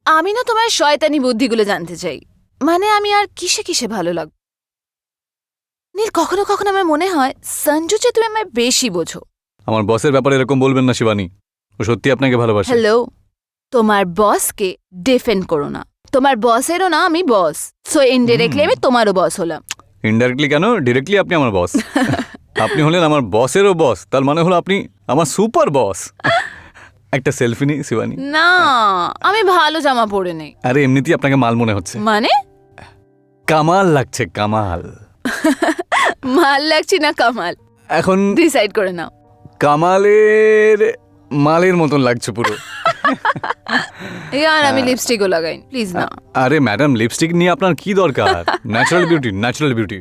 আমি না তোমার শয়তানি বুদ্ধিগুলো জানতে চাই। মানে আমি আর কিসে কিসে ভালো লাগ নীল, কখনো কখনো আমার মনে হয় সঞ্জু যে তুমি আমায় বেশি বোঝো। আমার বসের ব্যাপারে এরকম বলবেন না শিবানী, ও সত্যি আপনাকে ভালোবাসে। হ্যালো, তোমার বসকে ডিফেন্ড করো না। তোমার বসেরও না আমি বস, সো ইনডিরেক্টলি আমি তোমারও বস হলাম। ইনডাইরেক্টলি কেন, ডিরেক্টলি আপনি আমার বস। আপনি হলেন আমার বসেরও বস, তার মানে হলো আপনি আমার সুপার বস। একটা সেলফি নি শিবানী। না, আমি ভালো জামা পরে নেই। আরে এমনিতেই আপনাকে মাল মনে হচ্ছে। মানে কামাল লাগছে, কামাল। মাল লাগছি না কামাল, এখন ডিসাইড করে নাও। কামালের মালের মতন লাগছে পুরো। ইয়ার আমি লিপস্টিকও লাগাই, প্লিজ না। আরে ম্যাডাম, লিপস্টিক নিয়ে আপনার কি দরকার? Natural beauty, natural beauty.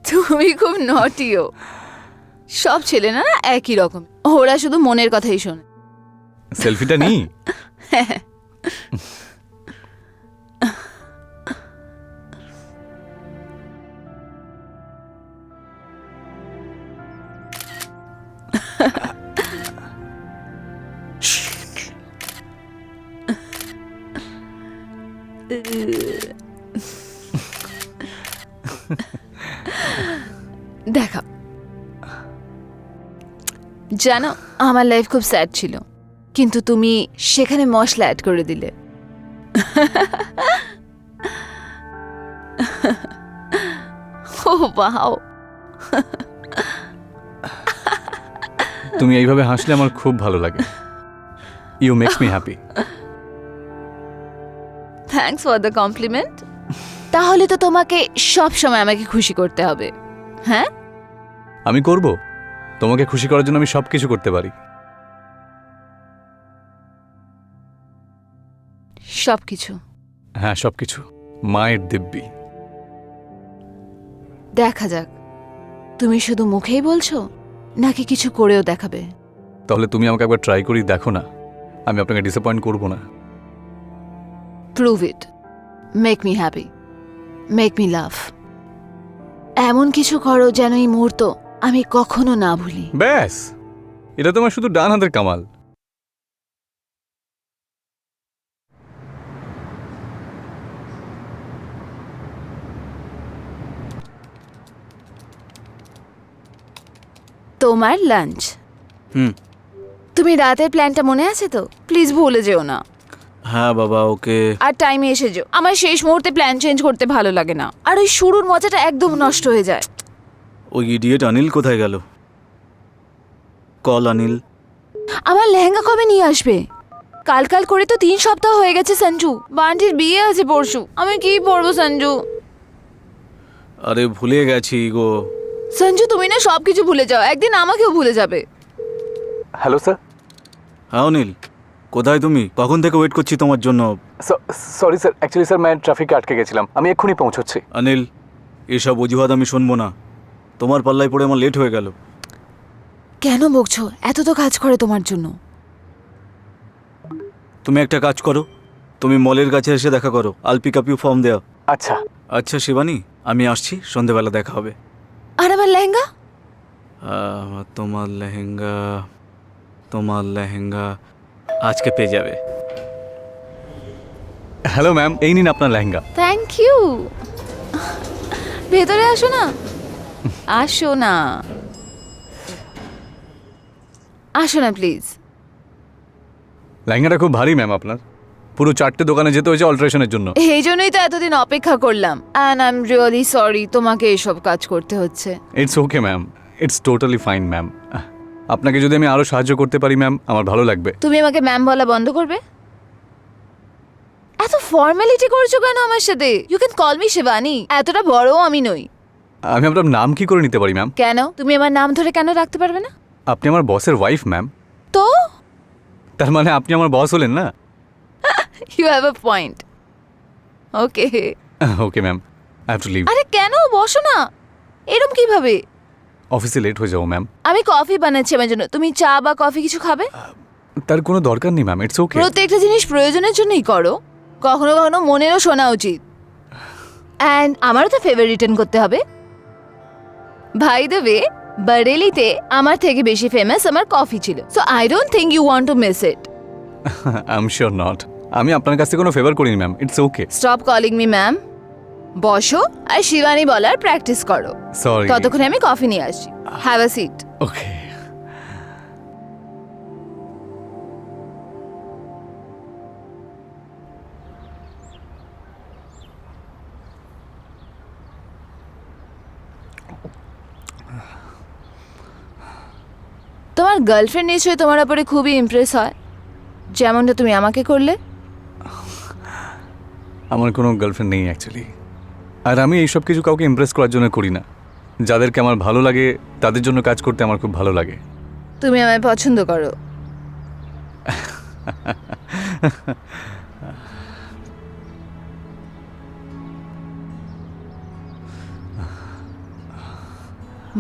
তুমি খুব নটিও। সব ছেলে না একই রকম, ওরা শুধু মনের কথাই শোনে। সেলফিটা নি। দেখা, জানো আমার লাইফ খুব স্যাড ছিল, কিন্তু তুমি সেখানে মশলা অ্যাড করে দিলে। ও বাও, তুমি এইভাবে হাসলে আমার খুব ভালো লাগে। You makes me happy. Thanks for the compliment. তাহলে তো তোমাকে সব সময় আমাকে খুশি করতে হবে, হ্যাঁ? আমি করব, তোমাকে খুশি করার জন্য আমি সবকিছু করতে পারি। সবকিছু? হ্যাঁ, সবকিছু। মায়ের দিব্যি। দেখা যাক, তুমি শুধু মুখেই বলছো নাকি কিছু করেও দেখাবে? তাহলে তুমি আমাকে একবার ট্রাই করি দেখো না, আমি আপনাকে ডিসঅ্যাপয়েন্ট করব না। প্রুভ ইট, make me happy, make me লাভ। এমন কিছু করো যেন এই মুহূর্ত আমি কখনো না ভুলি। ব্যাস, এটা তোমার শুধু ডান হাতের কামাল। তোমার লাঞ্চ। তুমি রাতের প্ল্যানটা মনে আছে তো? প্লিজ ভুলে যেও না। হ্যাঁ বাবা, ওকে। আর টাইমে এসে যেও। আমার শেষ মুহূর্তে প্ল্যান চেঞ্জ করতে ভালো লাগে না, আর ওই শুরুর মজাটা একদম নষ্ট হয়ে যায়। ওই ইডিয়েট অনিল কোথায় গেল? কল অনিল। আমার লেহেঙ্গা কবে নিয়ে আসবে? কাল কাল করে তো 3 সপ্তাহ হয়ে গেছে সঞ্জু। বান্টির বিয়ে আছে পরশু, আমি কি পরবো সঞ্জু? আরে ভুলে গেছি গো। সঞ্জু তুমি না সবকিছু ভুলে যাও, একদিন আমাকেও ভুলে যাবে। Hello sir. হ্যাঁ অনিল, কোথায় তুমি? কখন থেকে ওয়েট করছি তোমার জন্য। সরি স্যার, অ্যাকচুয়ালি স্যার আমি ট্রাফিকে আটকে গেছিলাম, আমি এক্ষুনি পৌঁছচ্ছি। অনিল, এসব অজুহাত আমি শুনবো না। তোমার পাল্লায় পড়ে আমার লেট হয়ে গেল। কেন বকছো? এত তো কাজ করে তোমার জন্য। তুমি একটা কাজ করো, তুমি মলের কাছে এসে দেখা করো। আল পিক আপ ইউ ফর্ম দেয়া। আচ্ছা। আচ্ছা শিবানী, আমি আসছি, সন্ধেবেলা দেখা হবে। আর আমার লেহেঙ্গা? তোমার লেহেঙ্গা আজকে পেয়ে যাবে। হ্যালো ম্যাম, এই নিন আপনার লেহেঙ্গা। Thank you. ভেতরে আসো না, আসো না, আসো না প্লিজ। লেহেঙ্গাটা খুব ভারী ম্যাম আপনার, পুরো 4টে দোকানে যেতে হয়েছে অল্টারেশনের জন্য। এই জন্যই তো এতদিন অপেক্ষা করলাম। And I am really sorry তোমাকে এসব কাজ করতে হচ্ছে। It's okay ma'am, it's totally fine ma'am. আপনাকে যদি আমি আরও সাহায্য করতে পারি ম্যাম, আমার ভালো লাগবে। তুমি আমাকে ম্যাম বলা বন্ধ করবে? এত ফর্মালিটি করছো কেন আমার সাথে? You can call me Shivani, এতটা বড়ও আমি নই। আমি আপনার নাম কি করে নিতে পারি ম্যাম? কেন? তুমি আমার নাম ধরে কেন রাখতে পারবে না? আপনি আমার বসের ওয়াইফ ম্যাম। তো তার মানে আপনি আমার বস হলেন না? You have a point. Okay okay ma'am, I have to leave. আরে কেন? বসো না। এরম কিভাবে? অফিসে লেট হয়ে যাবো ম্যাম। আমি কফি বানাচ্ছি আমার জন্য, তুমি চা বা কফি কিছু খাবে? তার কোনো দরকার নেই ম্যাম, ইটস ওকে। প্রত্যেকটা জিনিস প্রয়োজনের জন্যই করো, কখনো কখনো মনেরও শোনা উচিত। অ্যান্ড আমারও তো ফেভার রিটার্ন করতে হবে। ভাই দ্য ওয়ে, বারেলিতে আমার থেকে বেশি ফেমাস আমার কফি ছিল, so I don't think you want to miss it. I am sure not. আমি আপনার কাছ থেকে কোনো ফেভার করিনি ma'am, it's okay. Stop calling me ma'am. বসো আর শিবানী বলার প্র্যাকটিস করো। সরি। ততক্ষণে আমি কফি নিয়ে আসছি। Have a seat. ওকে। তোমার গার্লফ্রেন্ড নিশ্চয়ই তোমার উপরে খুবই ইমপ্রেস হয়, যেমনটা তুমি আমাকে করলে। আমার কোনো গার্লফ্রেন্ড নেই অ্যাকচুয়ালি। আর আমি এইসব কিছু কাউকে ইমপ্রেস করার জন্য করি না। যাদেরকে আমার ভালো লাগে তাদের জন্য কাজ করতে আমার খুব ভালো লাগে। তুমি আমায় পছন্দ করো।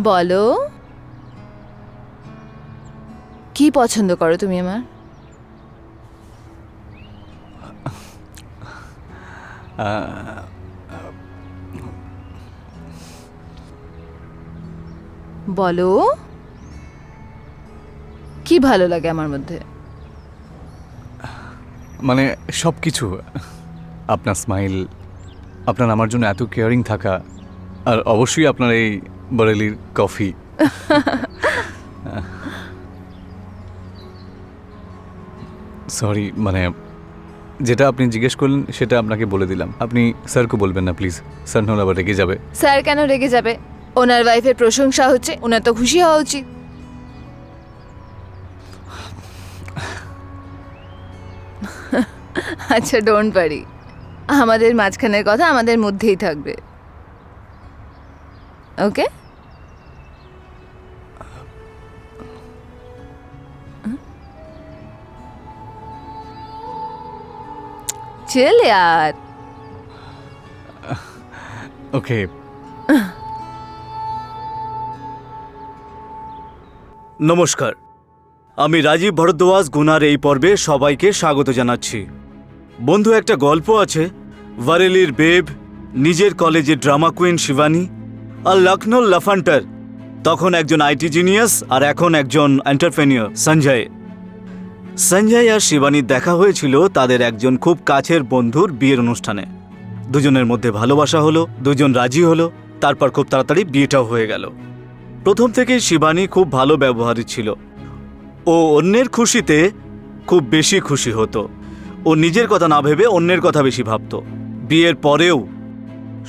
বলো, কি পছন্দ করো তুমি আমার? বলো, কি ভালো লাগে আমার মধ্যে? মানে সব কিছু। আপনার স্মাইল, আপনার আমার জন্য এত কেয়ারিং থাকা, আর অবশ্যই আপনার এই বরেলির কফি। সরি, মানে যেটা আপনি জিজ্ঞেস করলেন সেটা আপনাকে বলে দিলাম। আপনি স্যারকে বলবেন না প্লিজ, স্যার নাহলে আবার রেগে যাবে। স্যার কেন রেগে যাবে? ওনার ওয়াইফের প্রশংসা হচ্ছে, ওনার তো খুশি হওয়া উচিত। আচ্ছা, ডোন্ট ওয়ারি, আমাদের মাঝখানের কথা আমাদের মধ্যেই থাকবে, ওকে? চিল यार। ওকে। নমস্কার, আমি রাজীব ভরদ্বাজ গুনার এই পর্বে সবাইকে স্বাগত জানাচ্ছি। বন্ধু, একটা গল্প আছে, ভারেলির বেব, নিজের কলেজে ড্রামা কুইন শিবানী, আর লখনৌর লাফান্টার, তখন একজন আইটি জিনিয়াস আর এখন একজন এন্টারপ্রেনিয়র সঞ্জয়। সঞ্জয় আর শিবানীর দেখা হয়েছিল তাদের একজন খুব কাছের বন্ধুর বিয়ের অনুষ্ঠানে। দুজনের মধ্যে ভালোবাসা হলো, দুজন রাজি হলো, তারপর খুব তাড়াতাড়ি বিয়েটাও হয়ে গেল। প্রথম থেকেই শিবানী খুব ভালো ব্যবহারী ছিল। ও অন্যের খুশিতে খুব বেশি খুশি হতো। ও নিজের কথা না ভেবে অন্যের কথা বেশি ভাবত। বিয়ের পরেও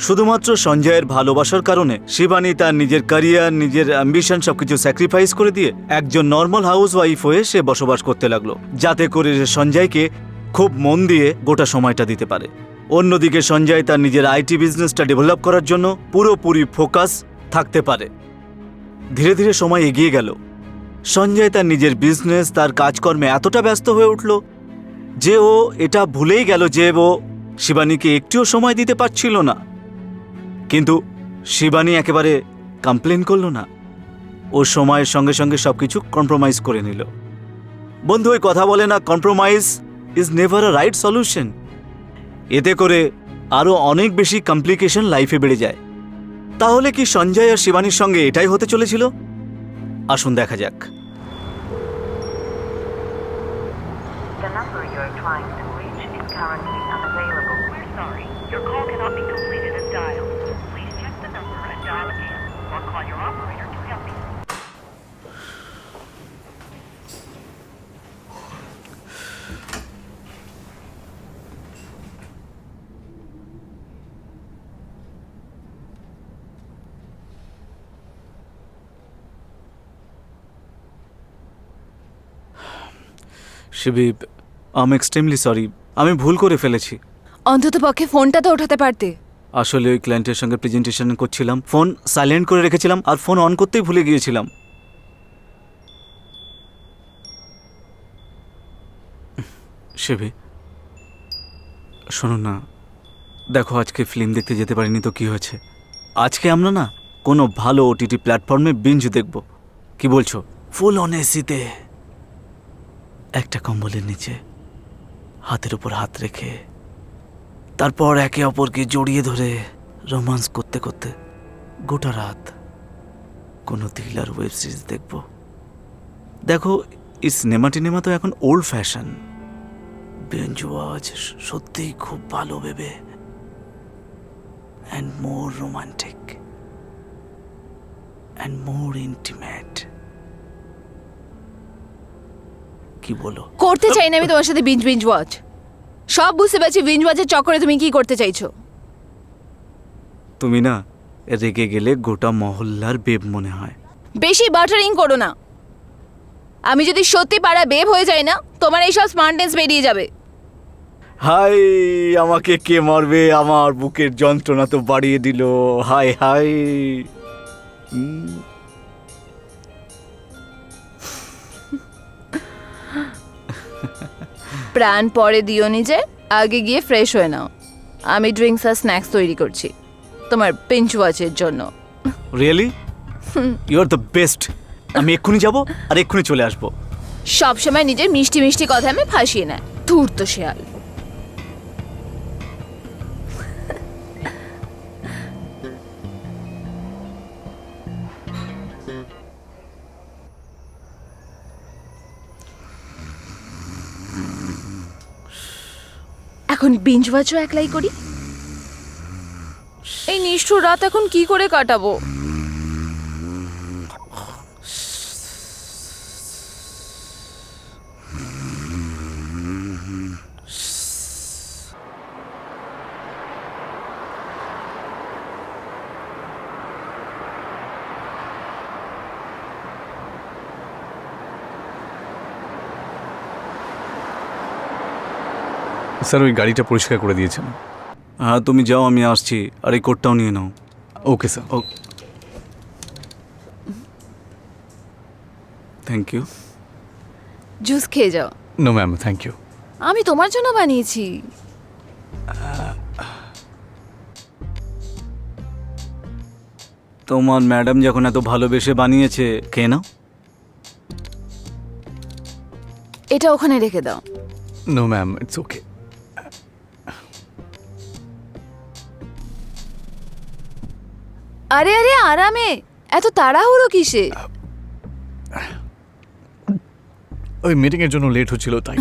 শুধুমাত্র সঞ্জয়ের ভালোবাসার কারণে শিবানী তার নিজের ক্যারিয়ার, নিজের অ্যাম্বিশন সবকিছু স্যাক্রিফাইস করে দিয়ে একজন নর্মাল হাউস ওয়াইফ হয়ে সে বসবাস করতে লাগলো, যাতে করে সে সঞ্জয়কে খুব মন দিয়ে গোটা সময়টা দিতে পারে। অন্যদিকে সঞ্জয় তার নিজের আইটি বিজনেসটা ডেভেলপ করার জন্য পুরোপুরি ফোকাস থাকতে পারে। ধীরে ধীরে সময় এগিয়ে গেল। সঞ্জয় তার নিজের বিজনেস, তার কাজকর্মে এতটা ব্যস্ত হয়ে উঠল যে ও এটা ভুলেই গেল যে ও শিবানীকে একটুও সময় দিতে পারছিল না। কিন্তু শিবানী একেবারে কমপ্লেন করল না, ও সময়ের সঙ্গে সঙ্গে সবকিছু কম্প্রোমাইজ করে নিল। বন্ধু, ওই কথা বলে না, compromise is never a right solution. এতে করে আরও অনেক বেশি কমপ্লিকেশন লাইফে বেড়ে যায়। তাহলে কি সঞ্জয় আর শিবানীর সঙ্গে এটাই হতে চলেছিল? আসুন দেখা যাক। The number you are trying to reach is currently unavailable. We're sorry. Your call cannot be completed as dialed. Please check the number and dial again, or call your operator to help you. Shibi, I am extremely sorry, আমি ভুল করে ফেলেছি। অন্তত পক্ষে ফোনটা তো ওঠাতে পারতে। আসলে ওই ক্লায়েন্টের সঙ্গে প্রেজেন্টেশন করছিলাম, ফোন সাইলেন্ট করে রেখেছিলাম আর ফোন অন করতেই ভুলে গিয়েছিলাম। শিবি, শোনো না, দেখো আজকে ফিল্ম দেখতে যেতে পারিনি তো কি হয়েছে? আজকে আমরা না কোনো ভালো ওটিটি প্ল্যাটফর্মে বিঞ্জ দেখব, কি বলছো? ফুল অন এসিতে, একটা কম্বলের নিচে, হাতের উপর হাত রেখে, তারপর একে অপরকে জড়িয়ে ধরে রোমান্স করতে করতে গোটা রাত কোনো থ্রিলার ওয়েব সিরিজ দেখব। দেখো, এই সিনেমা টিনেমা তো এখন ওল্ড ফ্যাশন। বিঞ্জ ওয়াচ সত্যিই খুব ভালো ভেবে and more romantic and more intimate. কি বলো? করতে চাই না আমি তোমার সাথে বিঞ্জ বিঞ্জ ওয়াচ। সব বুঝতে পারছি বিঞ্জ ওয়াচের চক্করে তুমি কি করতে চাইছো। তুমি না রেগে গেলে গোটা মহল্লার বেব মনে হয়। বেশি বাটারিং করো না। আমি যদি সত্যি পাড়া বেব হয়ে যাই না, তোমার এইসব স্মার্টনেস বেরিয়ে যাবে। হাই, আমাকে কে মারবে? আমার বুকের যন্ত্রণা তো বাড়িয়ে দিল। High high. প্রাণ পরে দিও নিজে, আগে গিয়ে ফ্রেশ হয়ে নাও। আমি ড্রিঙ্কস আর স্ন্যাক্স তৈরি করছি তোমার পিঞ্চ ওয়াচের জন্য। Really? You are the best. আমি এক্ষুনি যাব আর এক্ষুনি চলে আসবো। সবসময় নিজের মিষ্টি মিষ্টি কথা আমি ফাঁসিয়ে নেয়, ধূর্ত শেয়াল। এখন বিঞ্জ ওয়াচও একলাই করি। এই নিষ্ঠুর রাত এখন কি করে কাটাবো? স্যার ওই গাড়িটা পরিষ্কার করে দিয়েছেন। হ্যাঁ তুমি যাও, আমি আসছি। আর এই কোটটাও নিয়ে নাও। Okay sir. ও থ্যাংক ইউ। জুস খেয়ে যাও। No ma'am, thank you. আমি তোমার জন্য বানিয়েছি। তোমার ম্যাডাম যখন এত ভালোবেসে বানিয়েছে, খেয়ে নাও। এটা ওখানে রেখে দাও। No ma'am, it's okay. আরে আরে আরামে, এত তাড়াহুড়ো কিসে? ওই মিটিংয়ের জন্য লেট হচ্ছিল তাই।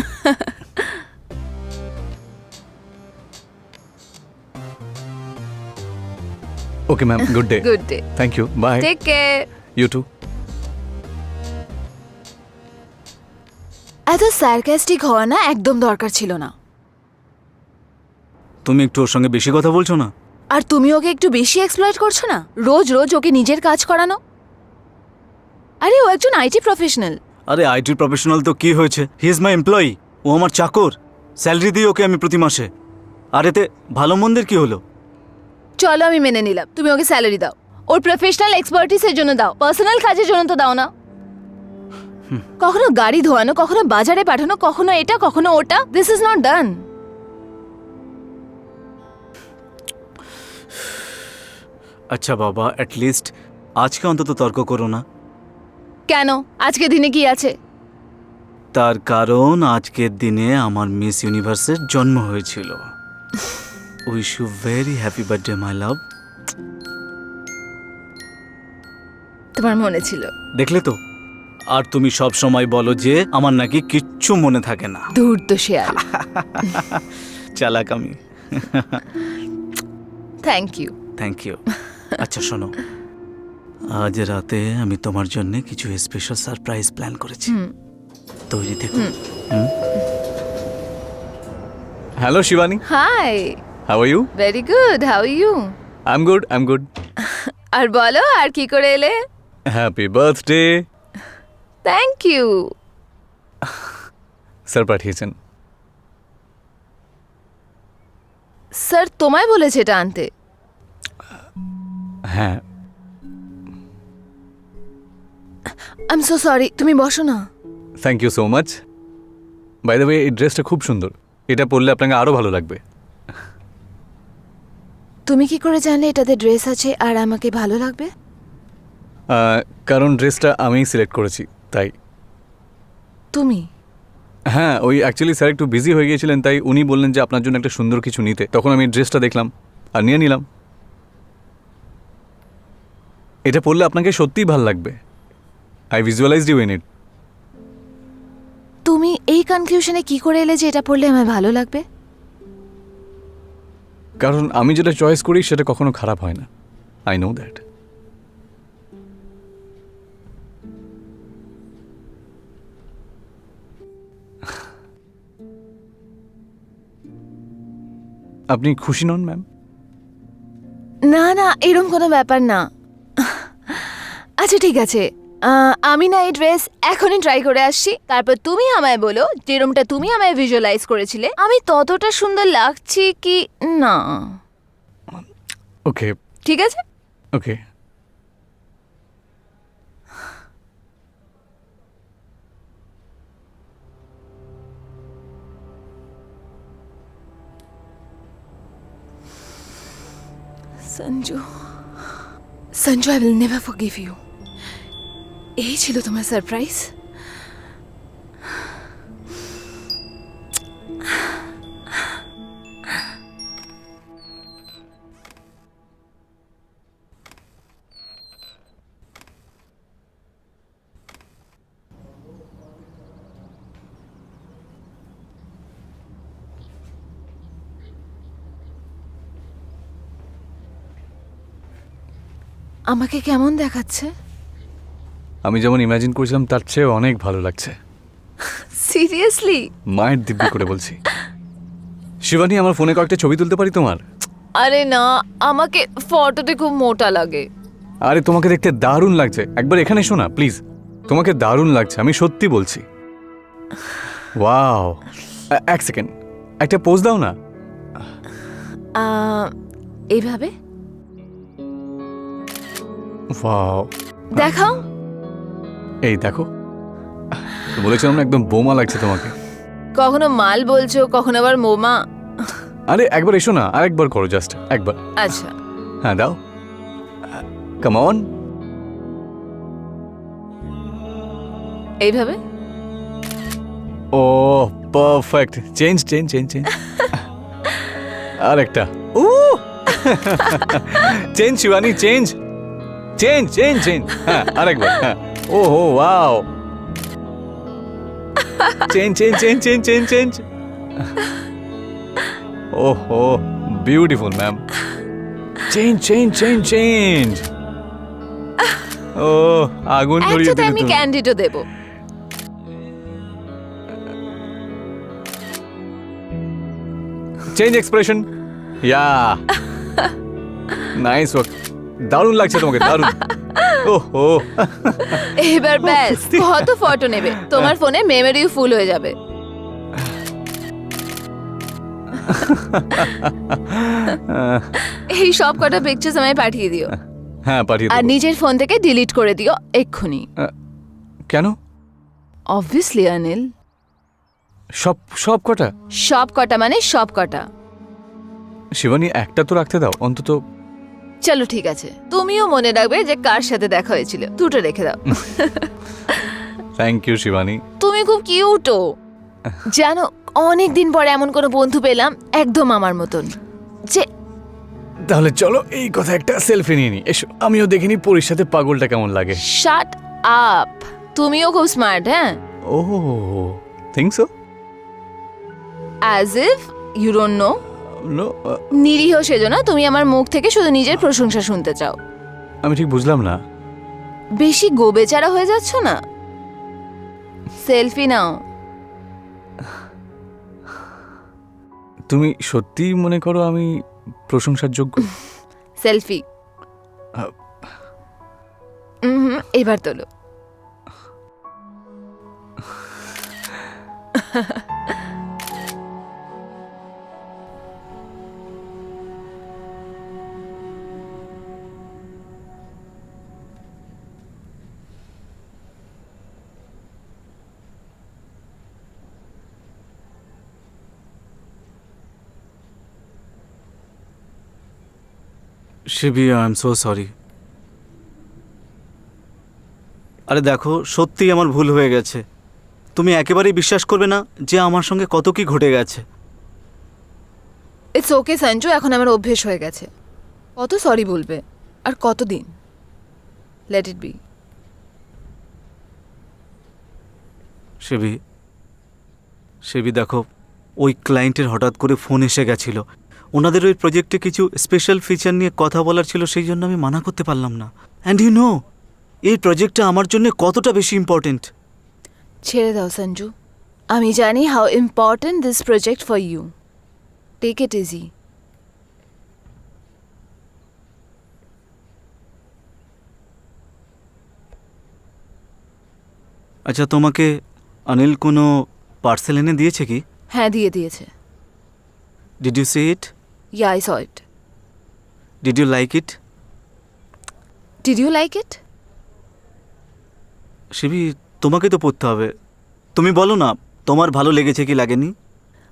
Okay ma'am, good day. Good day. Thank you, bye. Take care. You too. এত সার্কাস্টিক হওয়া না একদম দরকার ছিল না। তুমি একটু ওর সঙ্গে বেশি কথা বলছো না? আর তুমি ওকে একটু বেশি এক্সপ্লয়েট করছো না? রোজ রোজ ওকে নিজের কাজ করানো। আরে ও একজন আইটি প্রফেশনাল। আরে আইটি প্রফেশনাল তো কি হয়েছে? He is my employee. ও আমার চাকর। স্যালারি দিই ওকে আমি প্রতি মাসে। আর এতে ভালো মন্দের কি হলো? চলো আমি মেনে নিলাম, তুমি ওকে স্যালারি দাও। ওর প্রফেশনাল এক্সপার্টিসের জন্য দাও, পার্সোনাল কাজের জন্য তো দাও না। কখনো গাড়ি ধোয়ানো, কখনো বাজারে পাঠানো, কখনো এটা কখনো ওটা। This is not done. আচ্ছা বাবা, অ্যাটলিস্ট আজকে অন্তত তর্ক করো না। কেন? আজকে দিনে কি আছে? তার কারণ আজকের দিনে আমার মিস ইউনিভার্সের জন্ম হয়েছিল। Wish you very happy birthday my love. তোমার মনে ছিল। দেখলে তো? আর তুমি সব সময় বলো যে আমার নাকি কিচ্ছু মনে থাকে না। ধূর্ত শেয়াল। চালাক আমি। Thank you. Thank you. আচ্ছা শোনো, আজ রাতে আমি তোমার জন্য কিছু স্পেশাল সারপ্রাইজ প্ল্যান করেছি। তৈরি থেকো। Hello Shivani, hi. How are you? Very good, how are you? I am good, I am good. আর বলো, আর কি করে এলে? Happy birthday. Thank you. Sir পাঠিয়েছেন। স্যার তোমায় বলেছে এটা আনতে? হ্যাঁ। আই এম সো সরি, তুমি বসো না। Thank you so much. By the way, এই ড্রেসটা খুব সুন্দর। এটা পরলে আপনাকে আরও ভালো লাগবে। তুমি কি করে জানলে এটাতে ড্রেস আছে আর আমাকে ভালো লাগবে? কারণ ড্রেসটা আমিই সিলেক্ট করেছি তাই। তুমি? হ্যাঁ, ওই অ্যাকচুয়ালি স্যার একটু বিজি হয়ে গিয়েছিলেন, তাই উনি বললেন যে আপনার জন্য একটা সুন্দর কিছু নিতে। তখন আমি ড্রেসটা দেখলাম আর নিয়ে নিলাম। এটা পরলে আপনাকে সত্যিই ভালো লাগবে। I visualised you in it. তুমি এই কনক্লুশনে কি করে এলে যে এটা পড়লে আমার ভালো লাগবে? কারণ আমি যেটা চয়েস করি সেটা কখনো খারাপ হয় না। I know that. আপনি খুশি নন ম্যাম? না না, এরকম কোনো ব্যাপার না। আচ্ছা ঠিক আছে, আমি না এই ড্রেস এখনই ট্রাই করে আসছি, তারপর তুমি আমায় বলো যেরমটা তুমি আমায় ভিজুয়ালাইজ করেছিলে আমি ততটা সুন্দর লাগছি কি না। ওকে ঠিক আছে? Okay. Sanju, Sanju, I will never forgive you. এই ছিল তোমার সারপ্রাইজ? আমাকে কেমন দেখাচ্ছে? আমি যেমন ইমাজিন করেছিলাম তার চেয়ে অনেক ভালো লাগছে। সিরিয়াসলি? মায়ের দিব্যি করে বলছি। শিবানী, আমার ফোনে কয়েকটা ছবি তুলতে পারি তোমার? আরে না, আমাকে ফটোতে খুব মোটা লাগে। আরে তোমাকে দেখতে দারুণ লাগছে, একবার এখানে এসো না প্লিজ। তোমাকে দারুণ লাগছে, আমি সত্যি বলছি। ওয়াও, এক সেকেন্ড, একটা পোজ দাও না। এইভাবে ওয়াও, দেখাও। এই দেখো, বলেছিলাম না একদম বোমা লাগছে তোমাকে। কখনো মাল বলছো, কখনো আবার মোমা। আরে একবার এসো না, আরেকবার করো, জাস্ট একবার। আচ্ছা হ্যাঁ দাও, কাম অন। এইভাবে। ও perfect, change change change change. আরেকটা, ও change Shivani, change change change change. হ্যাঁ আরেকবার, হ্যাঁ। ও হো wow, change change change change change change. ও হো beautiful ma'am, change change change change. ও আগুন ধরিয়ে একসাথে দিলে আমি তুমি। ক্যান্ডিডও দেব। Change expression, yeah nice work, দারুণ লাগছে তোমাকে, দারুণ। ওহো, এবার ব্যাস, কত ফটো নেবে? তোমার ফোনে মেমোরিও ফুল হয়ে যাবে। এই সব কটা পিকচার্স আমায় পাঠিয়ে দিও, হ্যাঁ পাঠিয়ে আর দেবো। নিজের ফোন থেকে ডিলিট করে দিও এক্ষুনি। কেন? অবভিয়াসলি অনিল, সব সব কটা? সব কটা মানে সব কটা। শিবানী, একটা তো রাখতে দাও অন্তত। চলো ঠিক আছে, তুমিও মনে রাখবে যে কার সাথে দেখা হয়েছিল, দুটো রেখে দাও। Thank you Shivani. তুমি খুব কিউটও জানো, অনেক দিন পরে এমন কোনো বন্ধু পেলাম একদম আমার মতন, যে তাহলে চলো এই কথা একটা সেলফি নিয়ে নি, এসো আমিও দেখিনি পরীর সাথে পাগলটা কেমন লাগে। শাট আপ, তুমিও খুব স্মার্ট। হ্যাঁ, ও think so? As if you don't know. No, নিরীহ সেজন্য তুমি আমার মুখ থেকে শুধু নিজের প্রশংসা শুনতে চাও। আমি ঠিক বুঝলাম না। বেশি গোবেচারা হয়ে যাচ্ছ না? সেলফি নাও। তুমি সত্যি মনে করো আমি প্রশংসার যোগ্য? সেলফি। এবার তোলো। শিবি, আই এম সো সরি। আরে দেখো, সত্যিই আমার ভুল হয়ে গেছে। তুমি একেবারেই বিশ্বাস করবে না যে আমার সঙ্গে কত কি ঘটে গেছে। ইটস ওকে সঞ্জু, এখন আমার অভ্যেস হয়ে গেছে। কত সরি বলবে আর কতদিন? Let it be. শিবি, সেবি দেখো, ওই ক্লায়েন্টের হঠাৎ করে ফোন এসে গেছিল। ওনাদের ওই প্রজেক্টে কিছু স্পেশাল ফিচার নিয়ে কথা বলার ছিল, সেই জন্য আমি মানা করতে পারলাম না। অ্যান্ড ইউ নো, এই প্রজেক্টটা আমার জন্য কতটা বেশি ইম্পর্টেন্ট। ছেড়ে দাও সঞ্জু, আমি জানি how important this project for you. Take it easy. আচ্ছা, তোমাকে অনিল কোনো পার্সেল এনে দিয়েছে কি? হ্যাঁ, দিয়ে দিয়েছে। Did you see it? Yeah, I saw it. Did you like it? Did you like it? Shibi, তোমাকে তো পড়তে হবে। তুমি বলো না, তোমার ভালো লেগেছে কি লাগেনি?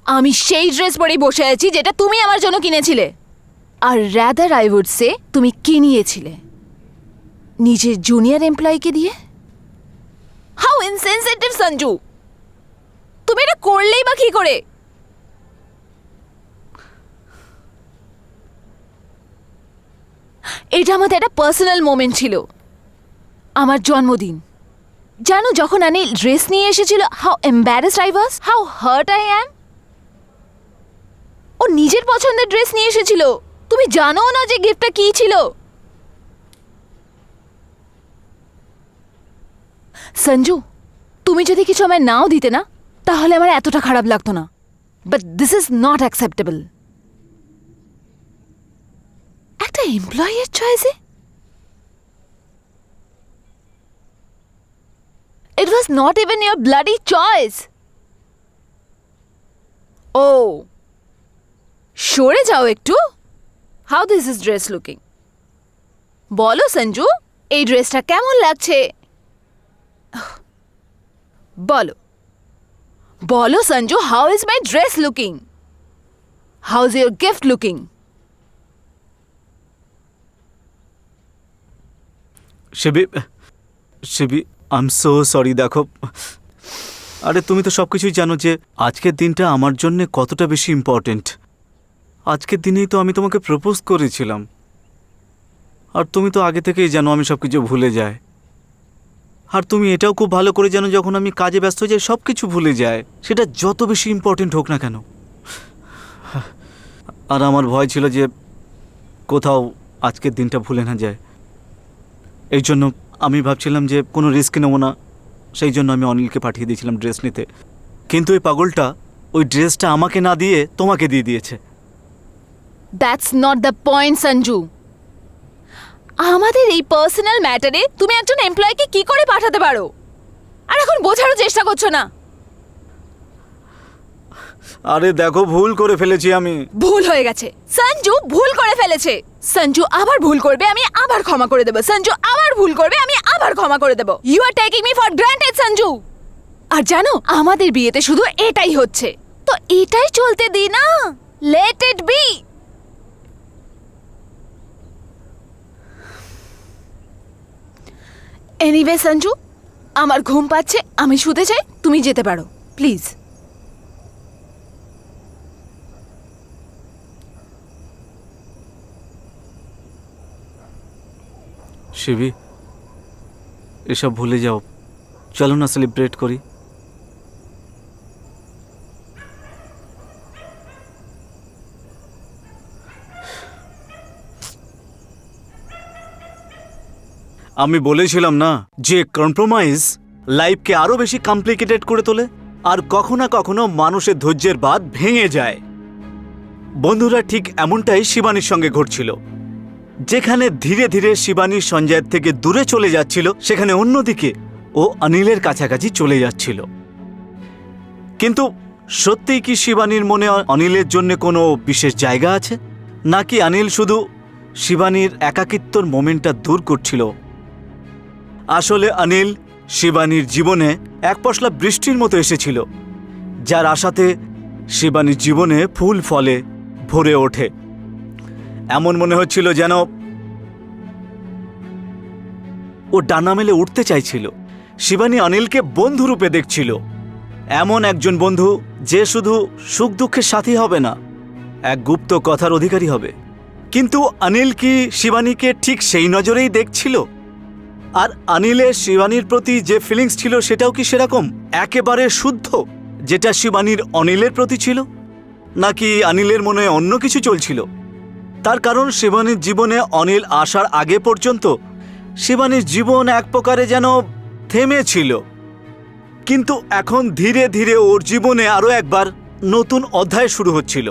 আমি সেই ড্রেস পরেই বসে আছি যেটা তুমি আমার জন্য কিনেছিলে। আর রাদার আই উড সে তুমি কিনিয়েছিলে নিজের জুনিয়র এমপ্লয়িকে দিয়ে। How insensitive Sanju! তুমি এটা করলেই বা কি করে? এটা আমাদের একটা পার্সোনাল মোমেন্ট ছিল, আমার জন্মদিন। জানো, যখন অনিল ড্রেস নিয়ে এসেছিল, how embarrassed I was, how hurt I am. ও নিজের পছন্দের ড্রেস নিয়ে এসেছিল, তুমি জানো না যে গিফটটা কি ছিল। সঞ্জু, তুমি যদি কিছু আমায় নাও দিতে না, তাহলে আমার এতটা খারাপ লাগতো না। But this is not acceptable. একটা এমপ্লয়ের চয়েসে it was not even your bloody choice. Oh, সরে যাও একটু। How this is dress looking? বলো সঞ্জু, এই ড্রেসটা কেমন লাগছে? বলো বলো Sanju, how is my dress looking? How's your gift looking? Shibi, Shibi, I am so sorry. দেখো, আরে তুমি তো সব কিছুই জানো যে আজকের দিনটা আমার জন্য কতটা বেশি ইম্পর্টেন্ট। আজকের দিনেই তো আমি তোমাকে প্রপোজ করেছিলাম। আর তুমি তো আগে থেকেই জানো আমি সব কিছু ভুলে যাই। আর তুমি এটাও খুব ভালো করে জানো, যখন আমি কাজে ব্যস্ত হয়ে যাই সব কিছু ভুলে যায়, সেটা যত বেশি ইম্পর্টেন্ট হোক না কেন। আর আমার ভয় ছিল যে কোথাও আজকের দিনটা ভুলে না যায়। এই জন্য আমি ভাবছিলাম যে কোনো রিস্ক নেবো না, সেই জন্য আমি অনিলকে পাঠিয়ে দিয়েছিলাম ড্রেস নিতে। কিন্তু ওই পাগলটা ওই ড্রেসটা আমাকে না দিয়ে তোমাকে দিয়ে দিয়েছে। That's not the point, Sanju. আমাদের এই পার্সোনাল ম্যাটারে তুমি একজন এমপ্লয়িকে কি করে পাঠাতে পারো? আর এখন বোঝারও চেষ্টা করছো না। আরে দেখো, ভুল করে ফেলেছি আমি। ভুল হয়ে গেছে সঞ্জু, ভুল করে ফেলেছে। সঞ্জু আবার ভুল করবে, আমি আবার ক্ষমা করে দেব। সঞ্জু আবার ভুল করবে, আমি আবার ক্ষমা করে দেব। You are taking me for granted Sanju. আর জানো, আমাদের বিয়েতে শুধু এটাই হচ্ছে, তো এটাই চলতে দি না। Let it be. Anyway Sanju, আমার ঘুম পাচ্ছে, আমি শুতে চাই, তুমি যেতে পারো প্লিজ। শিবি, এসব ভুলে যাও, চলো না সেলিব্রেট করি। আমি বলেছিলাম না যে কম্প্রোমাইজ লাইফকে আরো বেশি কমপ্লিকেটেড করে তোলে, আর কখনো না কখনো মানুষের ধৈর্যের বাঁধ ভেঙে যায়। বন্ধুরা, ঠিক এমনটাই শিবানীর সঙ্গে ঘটছিল। যেখানে ধীরে ধীরে শিবানী সঞ্জয়ের থেকে দূরে চলে যাচ্ছিল, সেখানে অন্যদিকে ও অনিলের কাছাকাছি চলে যাচ্ছিল। কিন্তু সত্যিই কি শিবানীর মনে অনিলের জন্য কোনো বিশেষ জায়গা আছে, নাকি অনিল শুধু শিবানীর একাকিত্বর মোমেন্টটা দূর করছিল? আসলে অনিল শিবানীর জীবনে এক পশলা বৃষ্টির মতো এসেছিল, যার আশাতে শিবানীর জীবনে ফুল ফলে ভরে ওঠে। এমন মনে হচ্ছিল যেন ও ডানা মেলে উঠতে চাইছিল। শিবানী অনিলকে বন্ধু রূপে দেখছিল, এমন একজন বন্ধু যে শুধু সুখ দুঃখের সাথী হবে না, এক গুপ্ত কথার অধিকারী হবে। কিন্তু অনিল কি শিবানীকে ঠিক সেই নজরেই দেখছিল? আর অনিলের শিবানীর প্রতি যে ফিলিংস ছিল, সেটাও কি সেরকম একেবারে শুদ্ধ, যেটা শিবানীর অনিলের প্রতি ছিল, নাকি অনিলের মনে অন্য কিছু চলছিল? তার কারণ শিবানীর জীবনে অনিল আসার আগে পর্যন্ত শিবানীর জীবন এক প্রকারে যেন থেমেছিল, কিন্তু এখন ধীরে ধীরে ওর জীবনে আরো একবার নতুন অধ্যায় শুরু হচ্ছিল।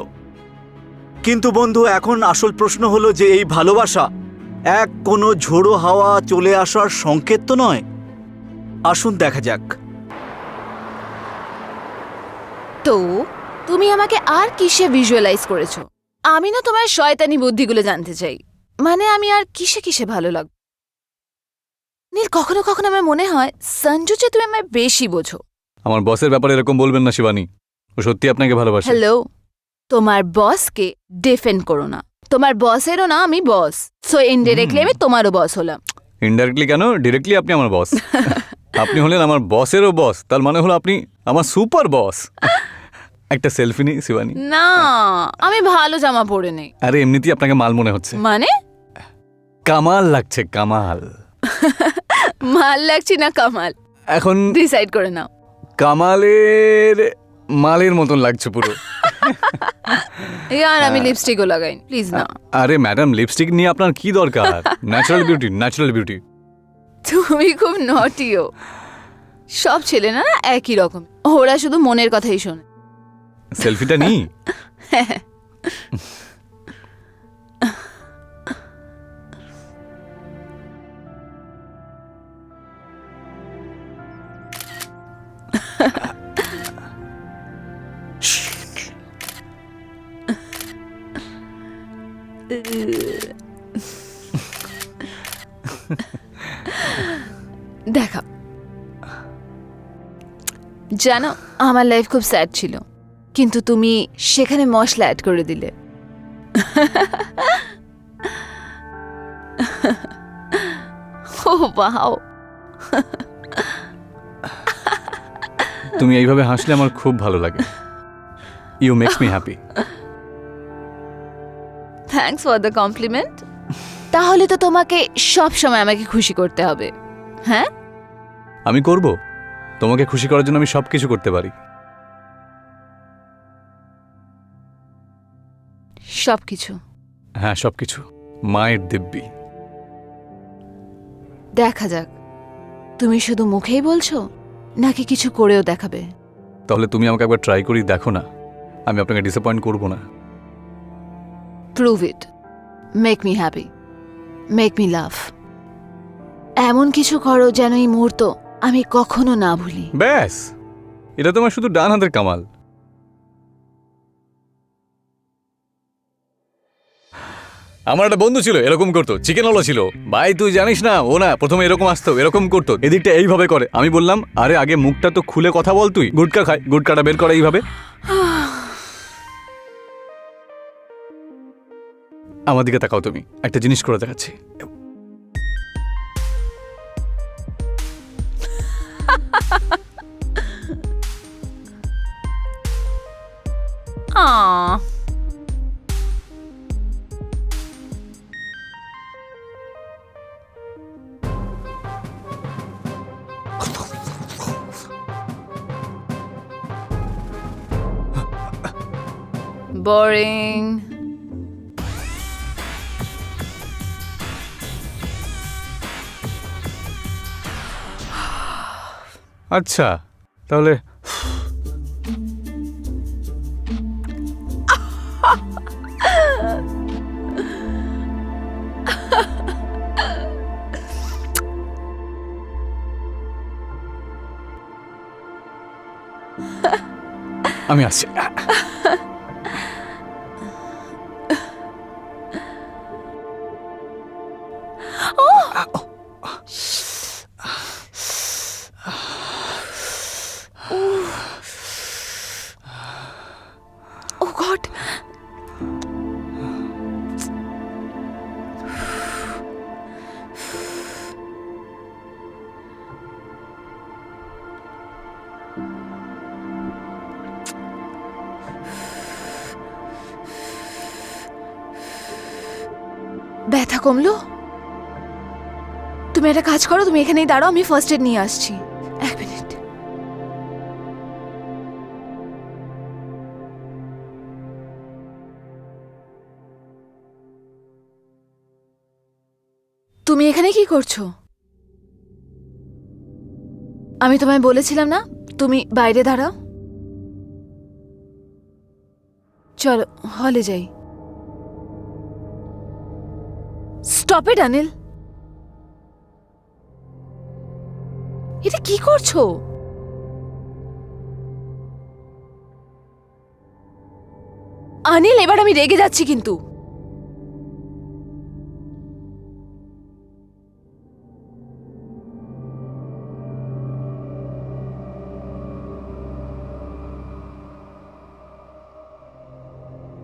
কিন্তু বন্ধু, এখন আসল প্রশ্ন হলো যে এই ভালোবাসা এক কোনো ঝোড়ো হাওয়া চলে আসার সংকেত তো নয়। আসুন দেখা যাক। তো তুমি আমাকে আর কিসে ভিজুয়ালাইজ করেছো? আমি না তোমার শয়তানি বুদ্ধিগুলো জানতে চাই। মানে আমি আর কিসে কিসে ভালো লাগবে? নীল, কখনো কখনো আমার মনে হয় সঞ্জু যে তুমি আমায় বেশি বোঝো। আমার বসের ব্যাপারে এরকম বলবেন না শিবানী, ও সত্যি আপনাকে ভালোবাসে। হ্যালো, তোমার বসকে ডিফেন্ড করো না। তোমার বসেরও না আমি বস, সো ইনডিরেক্টলি আমি তোমারও বস হলাম। ইনডাইরেক্টলি কেন, ডিরেক্টলি আপনি আমার বস। আপনি হলেন আমার বসেরও বস, তার মানে হলো আপনি আমার সুপার বস। একটা সেলফি নি শিবানী। না, আমি ভালো জামা পরে নেই। আরে এমনিতেই আপনাকে মাল মনে হচ্ছে। মানে কামাল লাগছে, কামাল। মাল লাগছি না কামাল, এখন ডিসাইড করে নাও। কামালের মালের মতন লাগছে পুরো। ইয়ার আমি লিপস্টিকও লাগাই, প্লিজ না। আরে ম্যাডাম, লিপস্টিক নিয়ে আপনার কি দরকার? Natural beauty, natural beauty. তুমি খুব নটিও। সব ছেলে না একই রকম, ওরা শুধু মনের কথাই শোনে। সেলফিটা নি। দেখা, জানো আমার লাইফ খুব স্যাড ছিল, কিন্তু তুমি সেখানে মশলা অ্যাড করে দিলে। ও বাও, তুমি এইভাবে হাসলে আমার খুব ভালো লাগে। You makes me happy. Thanks for the compliment. তাহলে তো তোমাকে সব সময় আমাকে খুশি করতে হবে, হ্যাঁ? আমি করব, তোমাকে খুশি করার জন্য আমি সবকিছু করতে পারি। সবকিছু? হ্যাঁ, সবকিছু। মায়ের দিব্যি। দেখা যাক, তুমি শুধু মুখেই বলছো নাকি কিছু করেও দেখাবে? তাহলে তুমি আমাকে একবার ট্রাই করি দেখো না, আমি আপনাকে ডিসঅ্যাপয়েন্ট করব না। প্রুভ ইট, make me happy, make me লাভ। এমন কিছু করো যেন এই মুহূর্ত আমি কখনো না ভুলি। ব্যাস, এটা তোমার শুধু ডান হাতের কামাল। আমার একটা বন্ধু ছিল, এরকম করতো, চিকেন ওলা ছিল। ভাই তুই জানিস না, ও না প্রথমে এরকম আসতো, এরকম করতো, এদিকটা এইভাবে করে। আমি বললাম আরে আগে মুখটা তো খুলে কথা বল, তুই গুটকা খায়, গুটকাটা বের করে এইভাবে। আমার দিকে তাকাও, তুমি একটা জিনিস করে দেখাচ্ছি। আহ, boring. আচ্ছা তাহলে আমি আসছি। Oh God. ব্যথা কমলো? তুমি একটা কাজ করো, তুমি এখানেই দাঁড়াও, আমি ফার্স্ট এড নিয়ে আসছি। 1 মিনিট। তুমি এখানে কি করছো? আমি তোমায় বলেছিলাম না তুমি বাইরে দাঁড়াও। চলো হলে যাই। স্টপ ইট অনিল, এটা কি করছো? অনিল এবার আমি রেগে যাচ্ছি কিন্তু।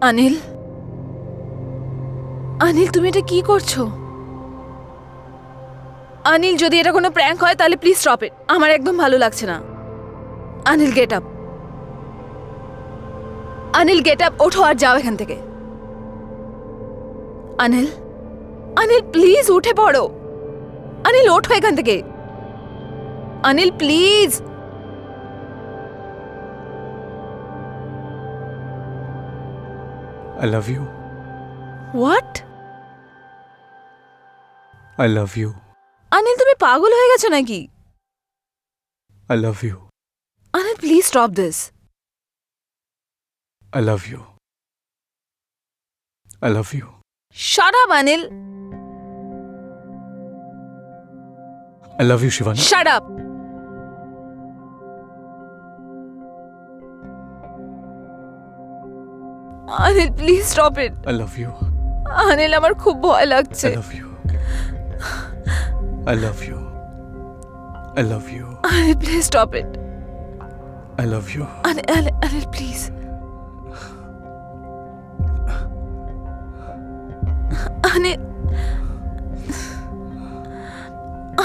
অনিল, অনিল তুমি এটা কি করছো? অনিল যদি এটা কোনো প্র্যাঙ্ক হয় তাহলে প্লিজ স্টপ ইট, আমার একদম ভালো লাগছে না। Anil get up, Anil get up, ওঠো আর যাও এখান থেকে। অনিল, অনিল প্লিজ উঠে পড়ো। অনিল ওঠো এখান থেকে। Anil please. I love you, what? I love you, Anil তুমি পাগল হয়ে গেছো নাকি? I love you, Anil please stop this. I love you, I love you, shut up Anil, I love you Shivani. Shut up. Anil please stop it. I love you, Anil আমার খুব ভয় লাগছে। I love you. I love you. I love you. Anil please stop it. I love you. Anil please. Anil,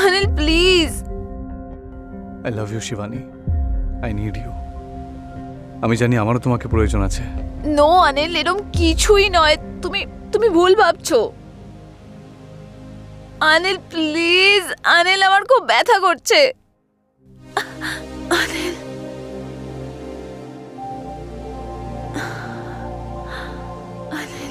Anil please. I love you, Shivani. I need you. আমি জানি আমারও তোমাকে প্রয়োজন আছে। নো অনিল, এরকম কিছুই নয়, তুমি তুমি ভুল ভাবছো। অনিল প্লিজ, অনিল আমার খুব ব্যথা করছে। অনিল, অনিল,